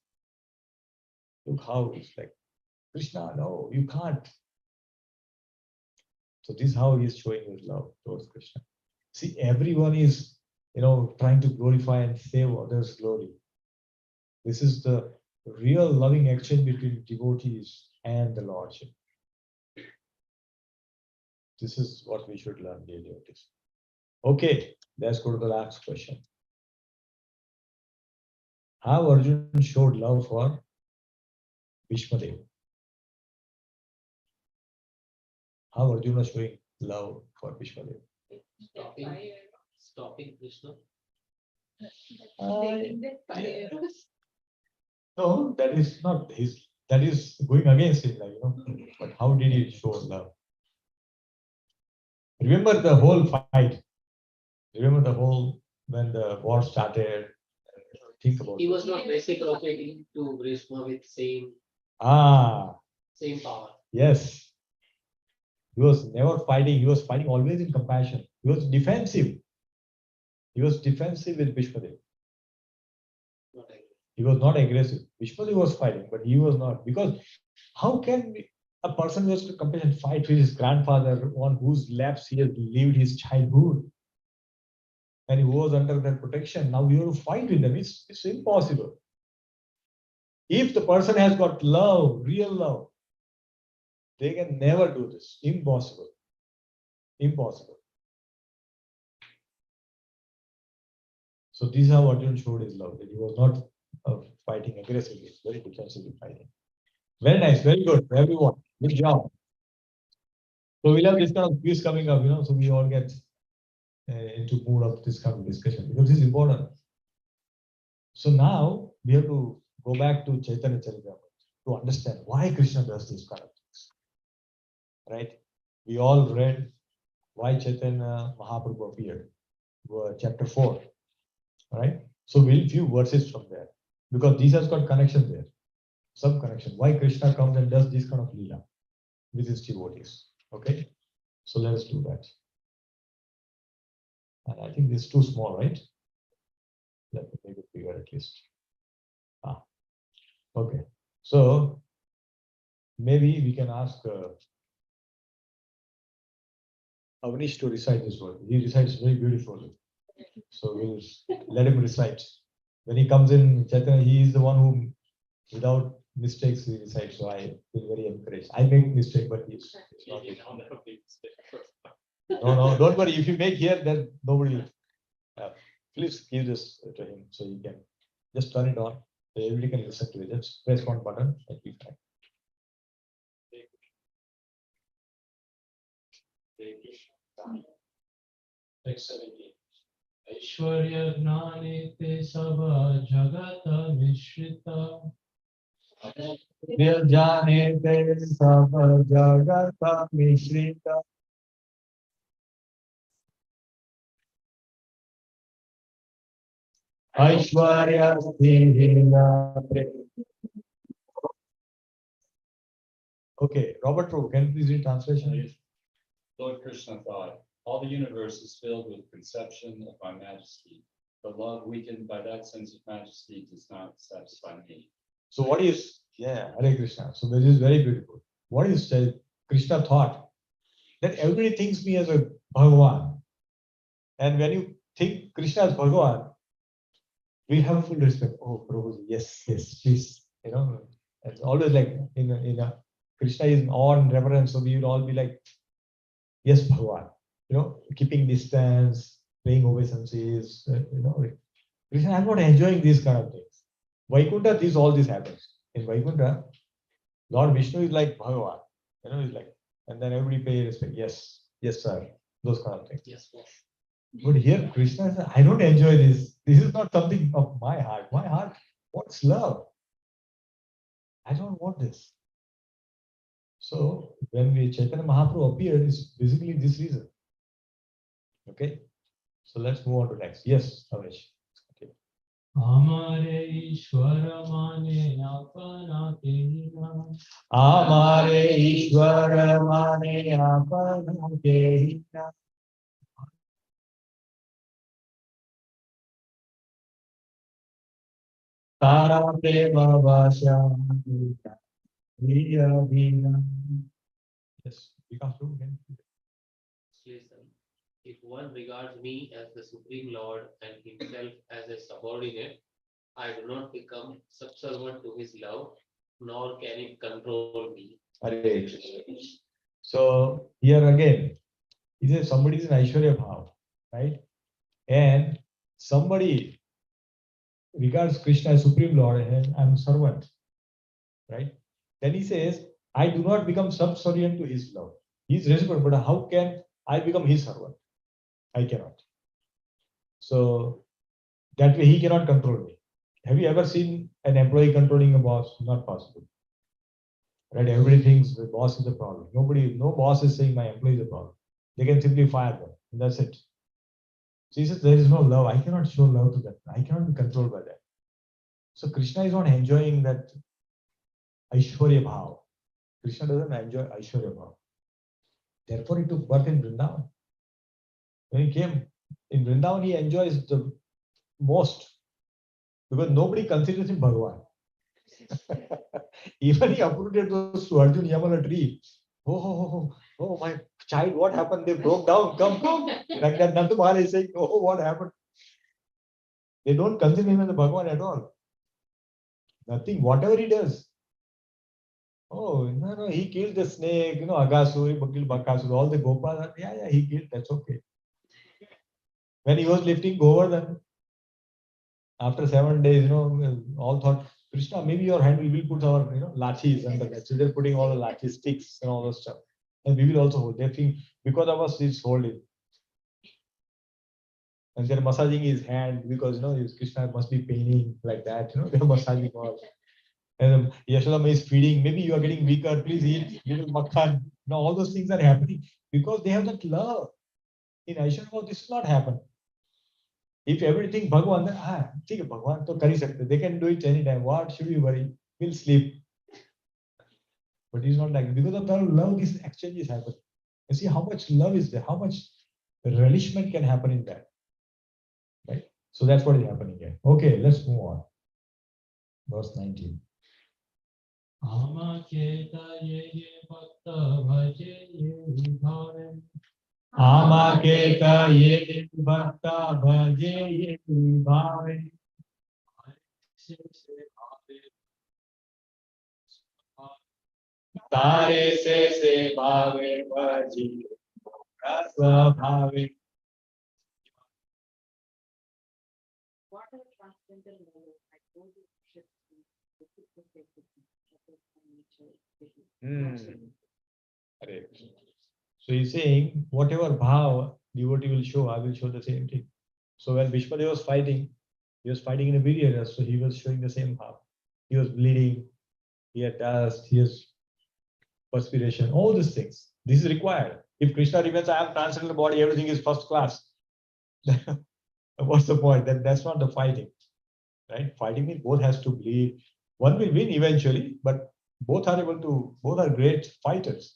Look how it's like, Krishna, no, you can't. So this is how he is showing his love towards Krishna. See, everyone is, trying to glorify and save others' glory. This is the real loving exchange between devotees and the Lordship. This is what we should learn, dear devotees. Okay, let's go to the last question. How Arjuna showed love for Bhishmadev? How Arjuna is showing love for Bhishmadev? Stopping Krishna. Taking the fire. No, that is not his. That is going against him, But how did he show love? Remember the whole fight. Remember the whole when the war started. Think about. He was not reciprocating to Bhishma with same power. Yes. He was never fighting. He was fighting always in compassion. He was defensive. He was defensive with Bhishmadev. He was not aggressive. Bhishmadev was fighting, but he was not. Because how can a person who has to compassion fight with his grandfather on whose laps he has lived his childhood? And he was under their protection. Now you have to fight with them. It's impossible. If the person has got love, real love, they can never do this. Impossible. Impossible. So this is how Arjuna showed his love, that he was not fighting aggressively, very defensively fighting. Very nice, very good, everyone. Good job. So we'll have this kind of quiz coming up, so we all get into mood of this kind of discussion because this is important. So now we have to go back to Chaitanya Charitamrita to understand why Krishna does this kind of things. Right? We all read why Chaitanya Mahaprabhu appeared, chapter 4. Right? So we'll few verses from there because these has got connection there, some connection. Why Krishna comes and does this kind of leela with his devotees. Okay? So let us do that. And I think this is too small, right? Let me make it bigger at least. Okay. So maybe we can ask Avnish to recite this word. He recites very beautifully. So we'll let him recite. When he comes in Chaitanya, he is the one who, without mistakes, he recites. So I feel very encouraged. I make mistake, but he's not. No, don't worry. If you make here, then nobody will. Please give this to him so you can just turn it on. So everybody can listen to it. Just press one button and be fine. Text 17. Aishwarya gnane te sabha jagata mishrita. Jane te sab jagata mishrita. Aishwarya Sthina. Okay, Robert Rowe, can you please read translation? Lord Krishna thought, all the universe is filled with conception of my majesty, but love weakened by that sense of majesty does not satisfy me. So what is, Hare Krishna. So this is very beautiful. What is Krishna thought? That everybody thinks me as a Bhagavan. And when you think Krishna as Bhagavan, we have full respect. Oh, Prabhu, yes, please. You know, it's always like in a Krishna is in awe and reverence, so we will all be like, yes, Bhagavan. You know, keeping distance, paying obeisances. Krishna, I'm not enjoying these kind of things. Vaikuntha, all this happens. In Vaikuntha, Lord Vishnu is like Bhagavan. He's like, and then everybody pay respect. Yes, sir. Those kind of things. Yes, boss. But here Krishna says, I don't enjoy this. This is not something of my heart. My heart wants love. I don't want this. So when Chaitanya Mahaprabhu appeared, it's basically this reason. Okay. So let's move on to next. Yes, Avesh. Okay. Amare Ishwara mane apana tehina. Amare Ishwara mane apana tehina. Tara prema vasya. Yes, because Listen, if one regards me as the Supreme Lord and himself as a subordinate, I do not become subservient to his love, nor can it control me. So here again, he says somebody is an Aishwarya Bhav, right? And somebody regards Krishna as Supreme Lord and I'm servant, right? Then he says, I do not become subservient to his love. He's responsible, but how can I become his servant? I cannot. So that way he cannot control me. Have you ever seen an employee controlling a boss? Not possible. Right? Everybody thinks the boss is the problem. No boss is saying my employee is the problem. They can simply fire them. And that's it. So he says there is no love. I cannot show love to that. I cannot be controlled by that. So Krishna is not enjoying that Aishwarya Bhav. Krishna doesn't enjoy Aishwarya Bhav. Therefore, he took birth in Vrindavan. When he came in Vrindavan, he enjoys the most because nobody considers him Bhagavan. Even he uprooted those to Arjun Yamala tree. Oh, my child, what happened? They broke down. Come. Like that, Nanda Maharaj is saying, oh, what happened? They don't consider him as a Bhagavan at all. Nothing, whatever he does. Oh, no, he killed the snake, Agasur, he killed Bakasur, all the Gopas. Yeah, he killed, that's okay. When he was lifting Govardhan, after 7 days, all thought, Krishna, maybe your hand will put our, lachis under that. So they're putting all the lachi sticks and all those stuff. And we will also hold. They think because of us, it's holding. And they're massaging his hand because Krishna must be paining like that. They're massaging all. And Yashodama is feeding. Maybe you are getting weaker. Please eat little makhan. All those things are happening because they have that love. In Aishwarya, this will not happen. If everything Bhagwan, then ठीक है भगवान तो कर ही सकते. They can do it anytime. What should we worry? We'll sleep. But he's not like that. Because of that love, this exchange is happening. You see how much love is there, how much relishment can happen in that. Right? So that's what is happening here. Okay, let's move on. Verse 19. Amaketa ye bhakta bhaje ye bhave. Amaketa ye bhakta bhaje ye bhave. Tare se bhave bhaji swabhave. What are transcendental knowledge? I told you shift the Hare Krishna. So he's saying, whatever bhav devotee will show, I will show the same thing. So when Bhishmadeva was fighting, he was fighting in a big area, so he was showing the same bhav. He was bleeding, he had dust, he has perspiration, all these things. This is required. If Krishna remains, I have transcendental body, everything is first class. What's the point? That's not the fighting. Right? Fighting means both has to bleed. One will win eventually, but both are great fighters.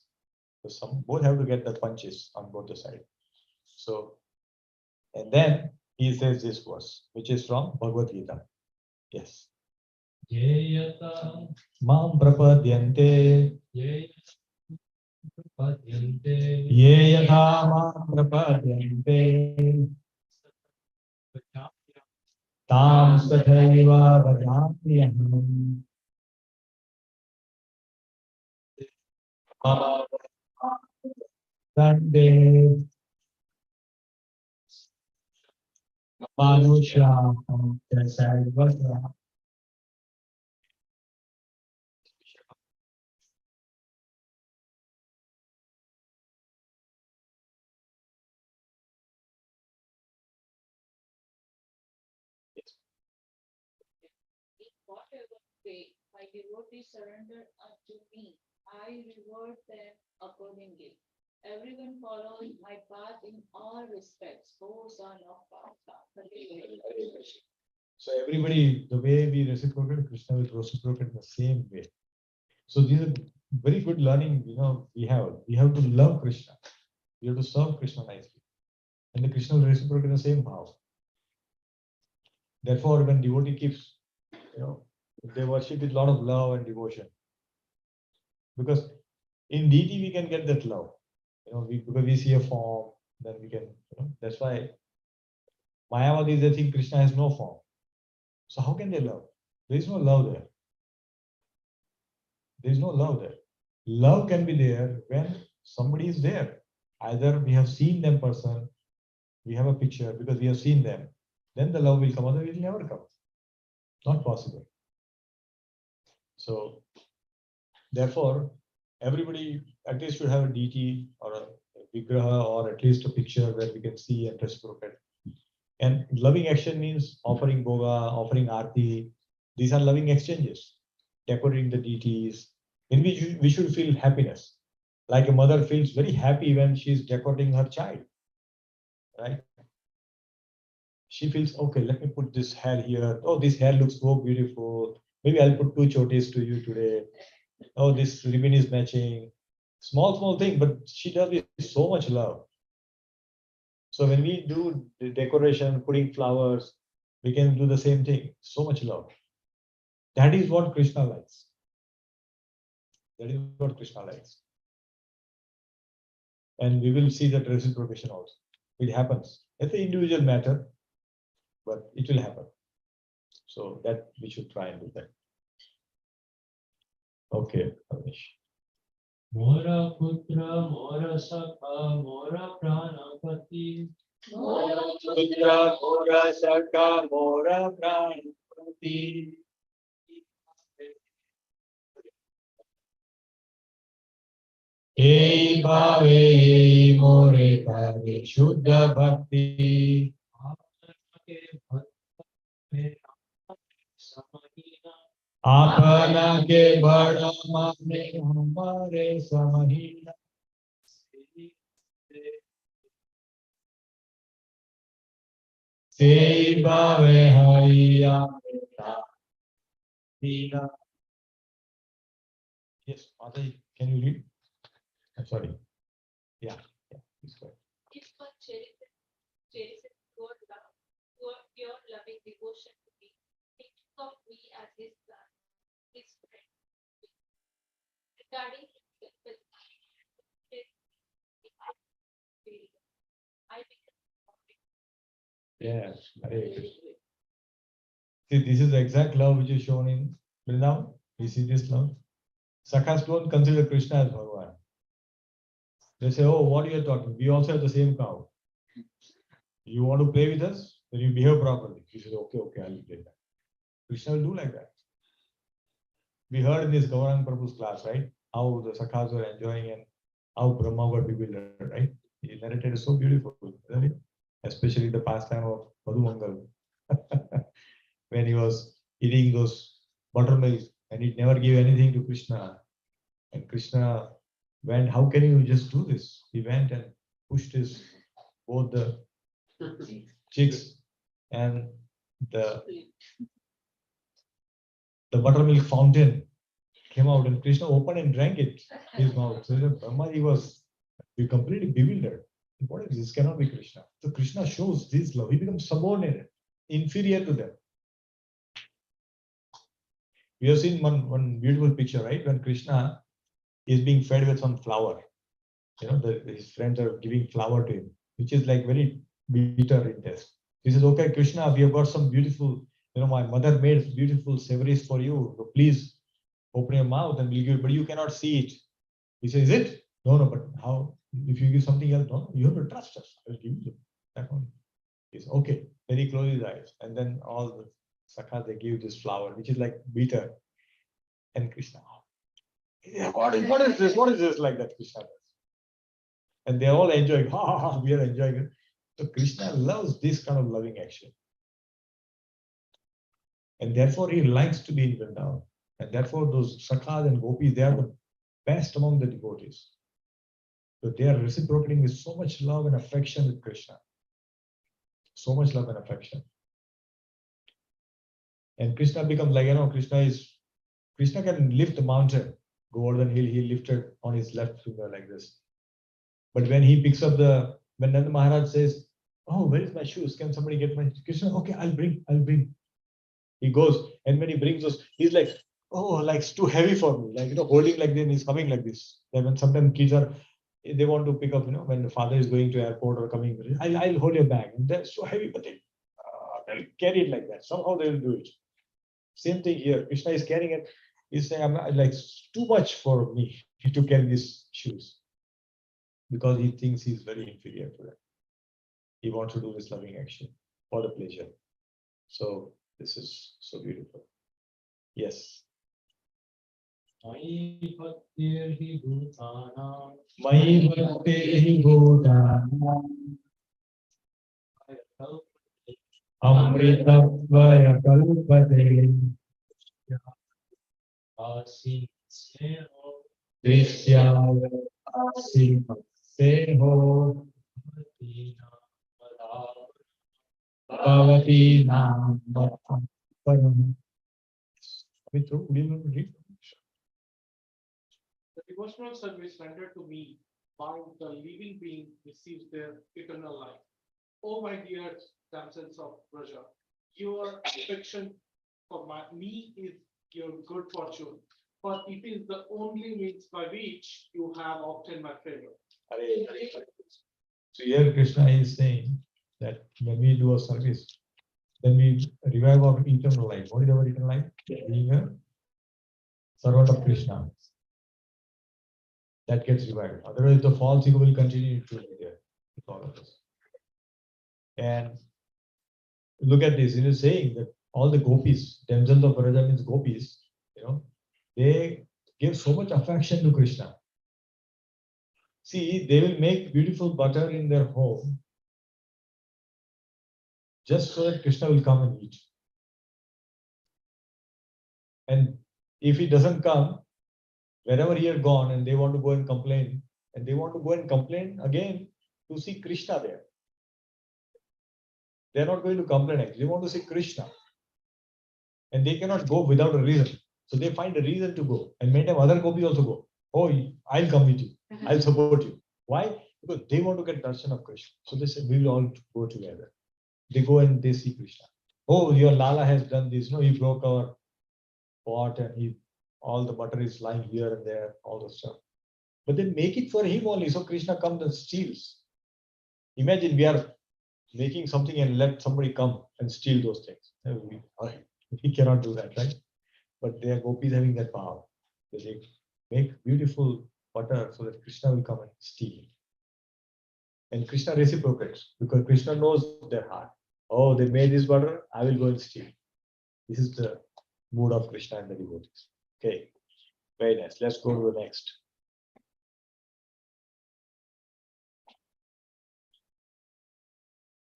So both have to get the punches on both the sides. So, and then he says this verse, which is from Bhagavad Gita. Yes. Yeyata Mam prapadyante padyante ye yatha mam prapadyante tam sathaiva bhajamyaham. Sande manusha jasaiva. In whatever way my devotees surrender unto me, I reward them accordingly. Everyone follows my path in all respects. O son of Partha. So everybody, the way we reciprocate, Krishna will reciprocate the same way. So these are very good learning, we have. We have to love Krishna. We have to serve Krishna nicely. And the Krishna will reciprocate the same bhav. Therefore, when devotee keeps, they worship with a lot of love and devotion. Because in deity we can get that love. Because we see a form, then we can, that's why Mayavadis, they think Krishna has no form. So how can they love? There is no love there. There is no love there. Love can be there when somebody is there. Either we have seen them person, we have a picture because we have seen them. Then the love will come, otherwise it will never come. Not possible. So, therefore, everybody at least should have a deity or a vigraha or at least a picture where we can see and reciprocate. And loving action means offering bhoga, offering arti. These are loving exchanges. Decorating the deities. In which we should feel happiness. Like a mother feels very happy when she is decorating her child. Right? She feels, okay, let me put this hair here. Oh, this hair looks so beautiful. Maybe I'll put 2 chotis to you today. Oh, this ribbon is matching. Small thing, but she does it with so much love. So when we do the decoration, putting flowers, we can do the same thing. So much love. That is what Krishna likes. That is what Krishna likes. And we will see that reciprocation also. It happens. It's an individual matter, but it will happen. So that we should try and do that. Okay, Amish. Mora putra, mora sakha, mora pranapati. Mora putra, mora sakha, mora pranapati. Ei bhave, ei more bhave, shuddha bhakti. Apana ke bada mane hamare samahina. Sei bhave haiya hina. Yes, Mataji, can you read? I'm sorry. Yeah, please go ahead. If one cherishes God love, pure loving devotion to me, thinking of me as his son, his friend, regarding his I become Yes, Hare Krishna. See, this is the exact love which is shown in Vrindavan. You see this love? Sakhas don't consider Krishna as Bhagavan. They say, oh, what are you talking? We also have the same cow. You want to play with us? Then you behave properly. He says, okay, I'll play that. Krishna will do like that. We heard in this Gaurang Prabhu's class, right? How the Sakhas were enjoying and how Brahma got bewildered, right? He narrated it so beautiful, isn't it? Especially the pastime of Madhumangal. When he was eating those buttermilk and he never gave anything to Krishna. And Krishna went, how can you just do this? He went and pushed his both the cheeks and the buttermilk fountain came out and Krishna opened and drank it his mouth. So Brahmaji was completely bewildered. What is this? Cannot be Krishna. So Krishna shows this love. He becomes subordinate, inferior to them. We have seen one beautiful picture, right? When Krishna is being fed with some flour. His friends are giving flour to him, which is like very bitter in taste. He says, okay, Krishna, we have got some beautiful, my mother made beautiful savories for you. So please open your mouth and we'll give it, but you cannot see it. He says, is it? No, but how? If you give something else, no, you have to trust us. I will give you that one. He says, okay. Then he closes his eyes. And then all the sakhas, they give this flour, which is like bitter. And Krishna, what is this? What is this like that, Krishna does? And they're all enjoying, ha ha ha, we are enjoying it. So Krishna loves this kind of loving action. And therefore he likes to be in Vrindavan. And therefore those sakhas and gopis, they are the best among the devotees. So they are reciprocating with so much love and affection with Krishna. So much love and affection. And Krishna becomes like, Krishna can lift the mountain, Govardhan hill, he lifted on his left finger like this. But when he picks up when Nanda Maharaj says, oh, where is my shoes? Can somebody get my Krishna? Okay, I'll bring. He goes, and when he brings those, he's like, oh, like it's too heavy for me. Like, holding like this, and he's coming like this. Like when sometimes kids they want to pick up, when the father is going to airport or coming, I'll hold your bag. And that's so heavy, but they'll carry it like that. Somehow they'll do it. Same thing here. Krishna is carrying it. He's saying, I'm not, like, too much for me to carry these shoes. Because he thinks he's very inferior to them. He wants to do this loving action for the pleasure. So this is so beautiful. Yes. Mai bhaktirhi bhutanam amritabhaya kalpate Drishyaya Seho Bhavati Nam Param. The devotional service rendered to me by the living being receives their eternal life. O my dear damsels of Raja, your affection for me is your good fortune, for it is the only means by which you have obtained my favor. So here Krishna is saying that when we do a service, then we revive our eternal life. What is our eternal life? Being a servant of Krishna. That gets revived. Otherwise, the false ego will continue to be there with all of us. And look at this, saying that all the gopis, damsels of Vraja means gopis, they give so much affection to Krishna. See, they will make beautiful butter in their home just so that Krishna will come and eat. And if he doesn't come, wherever he had gone and they want to go and complain, and they want to go and complain again to see Krishna there. They're not going to complain actually, they want to see Krishna. And they cannot go without a reason. So they find a reason to go. And many times other gopis also go. Oh, I'll come with you. I'll support you. Why? Because they want to get darshan of Krishna. So they say, we will all go together. They go and they see Krishna. Oh, your Lala has done this. No, he broke our pot and all the butter is lying here and there, all the stuff. But they make it for him only. So Krishna comes and steals. Imagine we are making something and let somebody come and steal those things. We cannot do that, right? But they are gopis having that power. They make beautiful butter so that Krishna will come and steal. And Krishna reciprocates because Krishna knows their heart. Oh, they made this butter, I will go and steal. This is the mood of Krishna and the devotees. Okay, very nice. Let's go to the next.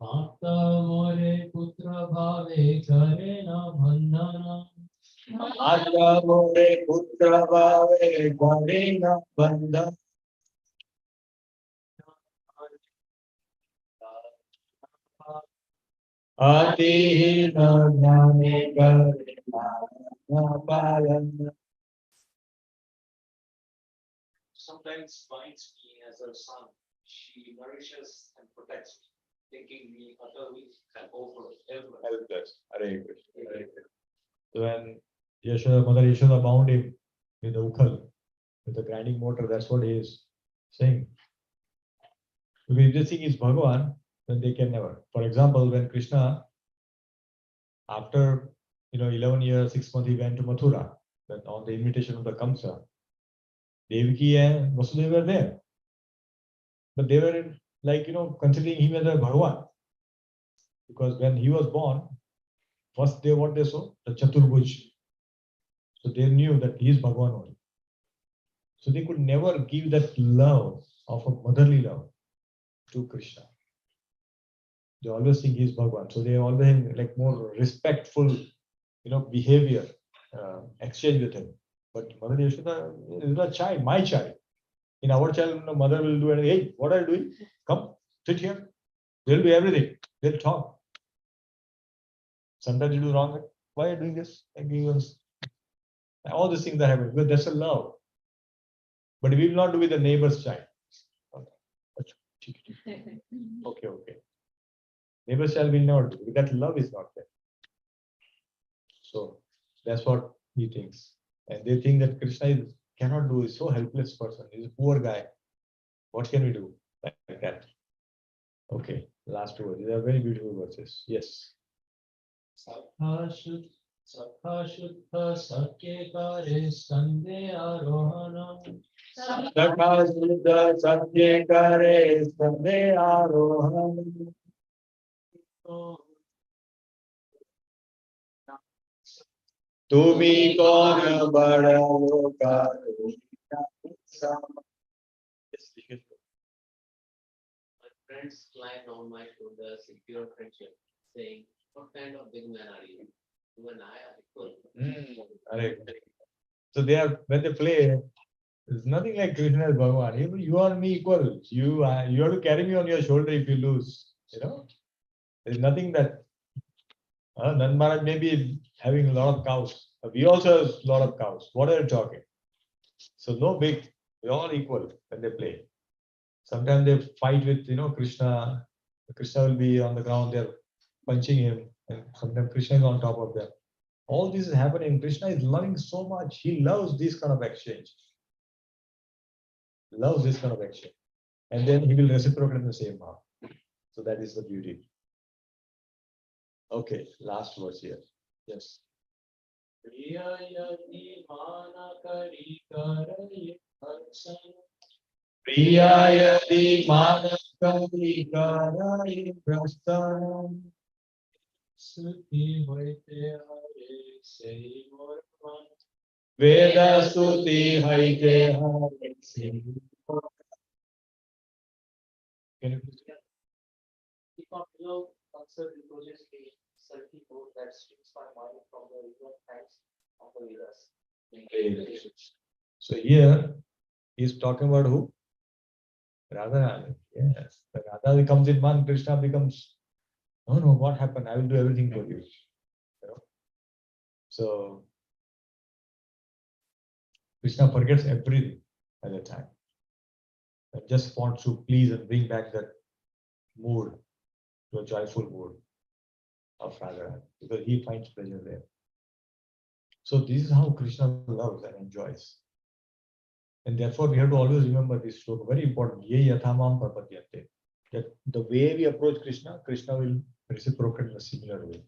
माता मोरे पुत्र भावे करे न बंधन माता मोरे पुत्र भावे करे न बंधन अति न ज्ञाने करे पालन. Sometimes finds me as her son. She nourishes and protects me, thinking me utterly and over everywhere. Helpless. Hare Krishna. Hare Krishna. So when Yashoda, Mother Yashoda bound him with the ukhal, with the grinding mortar, that's what he is saying. Because if they think is Bhagavan, then they can never. For example, when Krishna, after 11 years, 6 months, he went to Mathura, then on the invitation of the Kamsa, Devaki and Vasudeva were there. But they were considering him as a Bhagavan. Because when he was born, first what they saw? The Chaturbhuj. So they knew that he is Bhagavan only. So they could never give that love of a motherly love to Krishna. They always think he is Bhagavan. So they always like more respectful, behavior, exchange with him. But Mother Yashoda is a child, my child. In our child, mother will do anything. Hey, what are you doing? Come, sit here. They'll do everything. They'll talk. Sometimes you do wrong. Why are you doing this? All these things that happen because that's a love. But we will not do with the neighbor's child. Okay. Neighbor's child will not do because that love is not there. So that's what he thinks. And they think that Krishna cannot do, is so helpless person. He's a poor guy. What can we do? Like that. Okay, last two words. These are very beautiful verses. Yes. सखा शुद्ध सत्य करे संदे आरोहण Sakha Siddha Satya Kare Sade Arohan. Tumi Kona Bada Loka. My friends climbed on my shoulder, secure friendship, saying, "What kind of big man are you? You and I are equal." Correct. So they are when they play, it's nothing like Krishna as Bhagavan. You are me equal. You have to carry me on your shoulder if you lose. There's nothing that Nand Maharaj may be having a lot of cows. We also have a lot of cows. What are you talking? So no big, we're all equal when they play. Sometimes they fight with Krishna. Krishna will be on the ground, they're punching him, and sometimes Krishna is on top of them. All this is happening. Krishna is loving so much. He loves this kind of exchange. Loves this kind of exchange. And then he will reciprocate in the same way. So that is the beauty. Okay, last verse here. Yes. प्रिय यदि मान करी करे हर्षण Priyayati Manakari Karai Prasthanam. सुखी होते हरे से मोर मन Veda Stuti Haite Hari. Can you please? If our beloved concert reproaches me, selfie boat that streams my mind from the river of thanks, So here he's talking about who? Radha. Yes. The Radha comes in one, Krishna becomes, oh no, what happened? I will do everything for you. You know? So Krishna forgets everything at that time. And just wants to please and bring back that mood to a joyful mood of Radha because he finds pleasure there. So this is how Krishna loves and enjoys. And therefore we have to always remember this sloka, very important. Ye yathamam prapadyate. That the way we approach Krishna, Krishna will reciprocate in a similar way.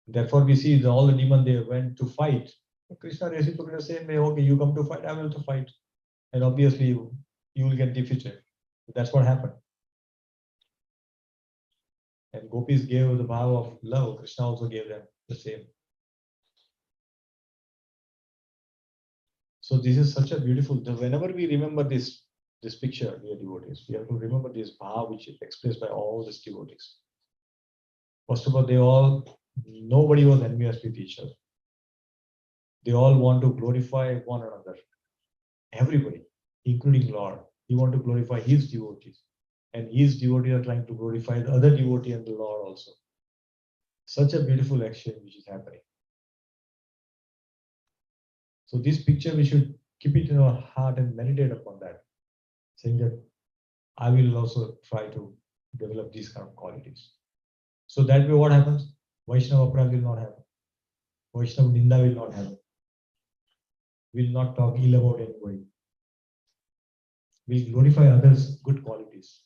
Therefore we see that all the demons they went to fight. Krishna reciprocated the same way, okay, you come to fight, I will to fight. And obviously you will get defeated. That's what happened. And gopis gave the bhava of love, Krishna also gave them the same. So this is such a beautiful, whenever we remember this picture, dear devotees, we have to remember this bhava which is expressed by all these devotees. First of all, nobody was envious with each other. They all want to glorify one another. Everybody, including Lord, he want to glorify his devotees. And his devotees are trying to glorify the other devotee and the Lord also. Such a beautiful action which is happening. So this picture, we should keep it in our heart and meditate upon that, saying that I will also try to develop these kind of qualities. So that way what happens? Vaishnava Aparad will not happen. Vaishnava Ninda will not happen. Will not talk ill about anybody. Will glorify others' good qualities.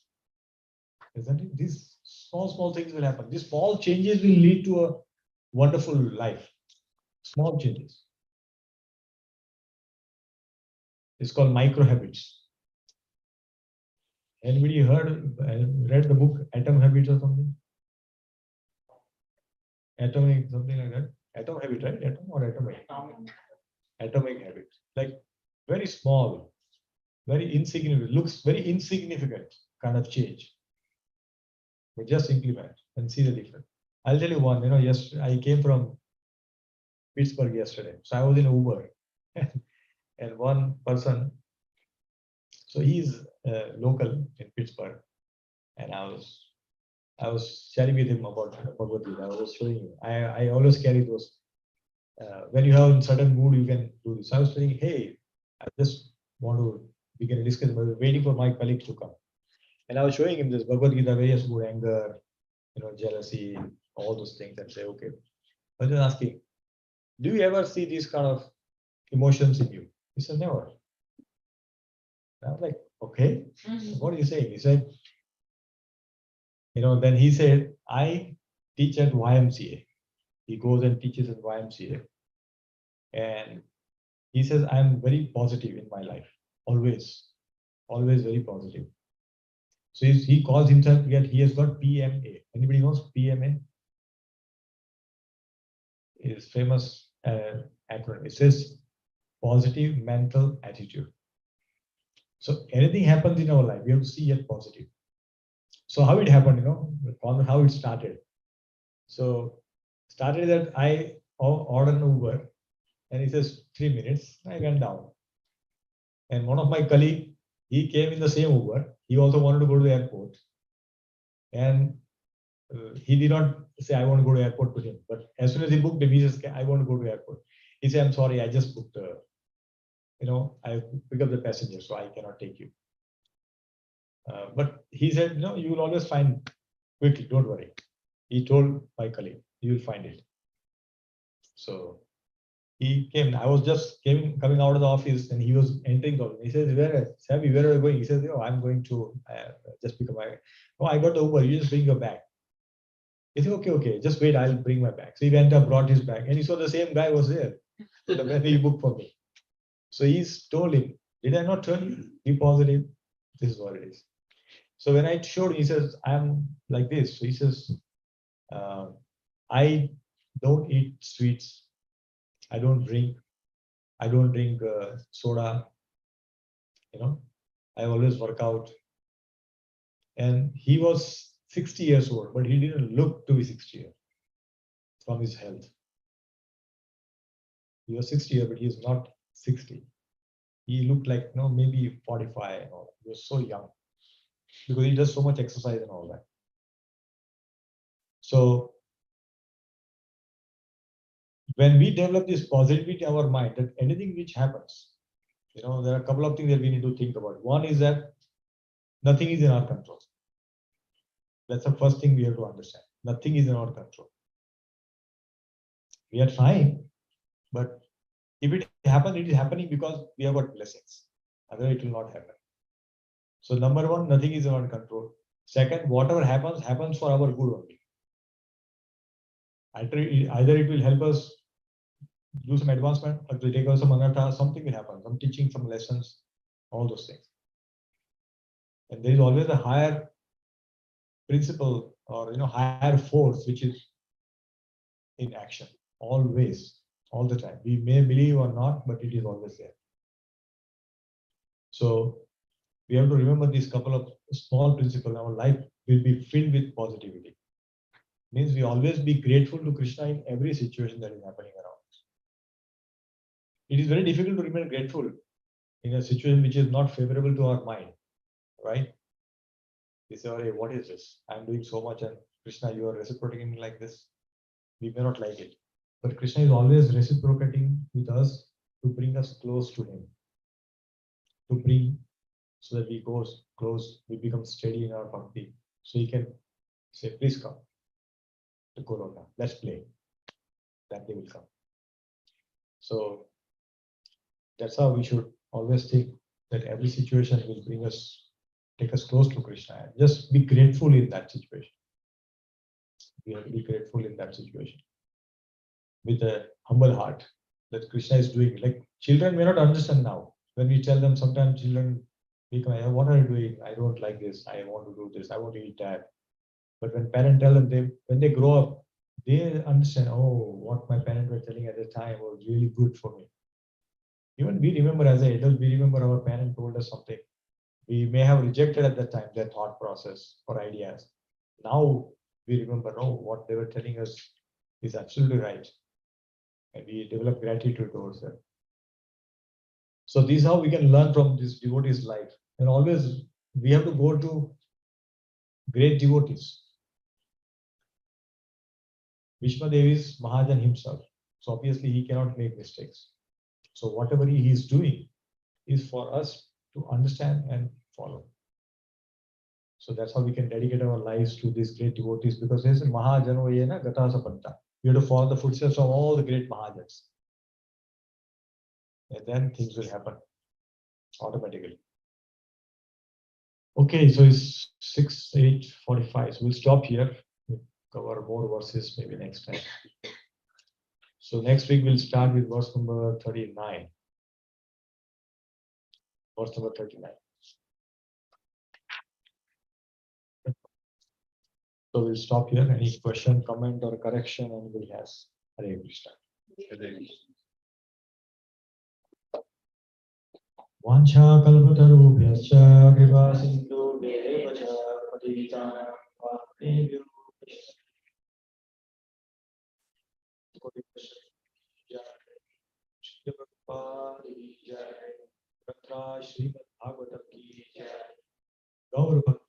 Isn't it? These small things will happen. These small changes will lead to a wonderful life. Small changes. It's called micro habits. Anybody read the book Atom Habits or something? Atomic, something like that. Atom habit, right? Atom or atomic? Atomic habit. Like very small, very insignificant, looks very insignificant kind of change. But just implement and see the difference. I'll tell you one, yes, I came from Pittsburgh yesterday. So I was in Uber. And one person, so he's local in Pittsburgh. And I was sharing with him about Bhagavad Gita. I was showing him. I always carry those. When you have in certain mood, you can do this. I was saying, hey, I just want to begin a discussion. I was waiting for my colleagues to come. And I was showing him this Bhagavad Gita, various mood, anger, jealousy, all those things, and say, okay. I was just asking, do you ever see these kind of emotions in you? He said, never. I was like, okay, what are you saying? He said, then he said, I teach at YMCA. He goes and teaches at YMCA. And he says, I'm very positive in my life. Always very positive. So he calls himself, yet he has got PMA. Anybody knows PMA? Is famous acronym. It says positive mental attitude. So anything happens in our life, we have to see it positive. So how it happened, how it started. So started that I ordered an Uber and he says 3 minutes. I went down. And one of my colleague, he came in the same Uber. He also wanted to go to the airport. And he did not say, I want to go to airport with him. But as soon as he booked him, he says, I want to go to airport. He said, I'm sorry, I just booked, I pick up the passenger, so I cannot take you. But he said, no, you will always find quickly, don't worry. He told my colleague, you will find it. So he came, I was just coming out of the office and he was entering the office. He says, Sammy, where are you going? He says, I'm going to just pick up my, I got the Uber, you just bring your bag. He said, okay, just wait, I'll bring my bag. So he went up, brought his bag, and he saw the same guy was there when he booked for me. So he's told him, did I not tell you? Be positive. This is what it is. So when I showed him, he says, I'm like this. So he says, I don't eat sweets. I don't drink soda. I always work out. And he was 60 years old, but he didn't look to be 60 years from his health. He was 60 years, but he is not 60. He looked like, maybe 45 and all. He was so young because he does so much exercise and all that. So when we develop this positivity in our mind, that anything which happens, there are a couple of things that we need to think about. One is that nothing is in our control. That's the first thing we have to understand. Nothing is in our control. We are trying, but if it happens, it is happening because we have got blessings. Otherwise, it will not happen. So number one, nothing is in our control. Second, whatever happens, happens for our good only. Either it will help us do some advancement, or to take us some anartha, something will happen, some teaching, some lessons, all those things. And there is always a higher principle or higher force which is in action, always, all the time. We may believe or not, but it is always there. So we have to remember these couple of small principles. Our life will be filled with positivity. Means we always be grateful to Krishna in every situation that is happening around us. It is very difficult to remain grateful in a situation which is not favorable to our mind, right? We say, hey, what is this? I'm doing so much, and Krishna, you are reciprocating me like this. We may not like it, but Krishna is always reciprocating with us to bring us close to Him, to bring so that we go close, we become steady in our bhakti. So He can say, please come to Goloka, let's play. That they will come. So that's how we should always think that every situation will take us close to Krishna. And just be grateful in that situation. We have to be grateful in that situation with a humble heart that Krishna is doing. Like children may not understand now. When we tell them, sometimes children become, what are you doing? I don't like this. I want to do this. I want to eat that. But when parents tell them, when they grow up, they understand, oh, what my parents were telling at the time was really good for me. Even we remember as an adult, we remember our parent told us something. We may have rejected at that time their thought process or ideas. Now we remember, no, what they were telling us is absolutely right. And we develop gratitude towards them. So this is how we can learn from this devotee's life. And always we have to go to great devotees. Vishma Dev is Mahajan himself. So obviously he cannot make mistakes. So whatever he is doing is for us to understand and follow. So that's how we can dedicate our lives to these great devotees, because there's a Mahajano Yena Gata Sapanta. You have to follow the footsteps of all the great Mahajans. And then things will happen automatically. Okay, so it's 8:45. So we'll stop here. We'll cover more verses maybe next time. So next week we'll start with verse number 39. Verse number 39. So we'll stop here. Any question, comment, or correction anybody has? Hare Krishna. Vancha kalpatarubhyascha kripa sindhubhyeva cha patitanam pavanebhyo Koti Jai Shri Prabhupada ki Jai Grantha Srimad Bhagavatam ki Jai Gaur Bhakti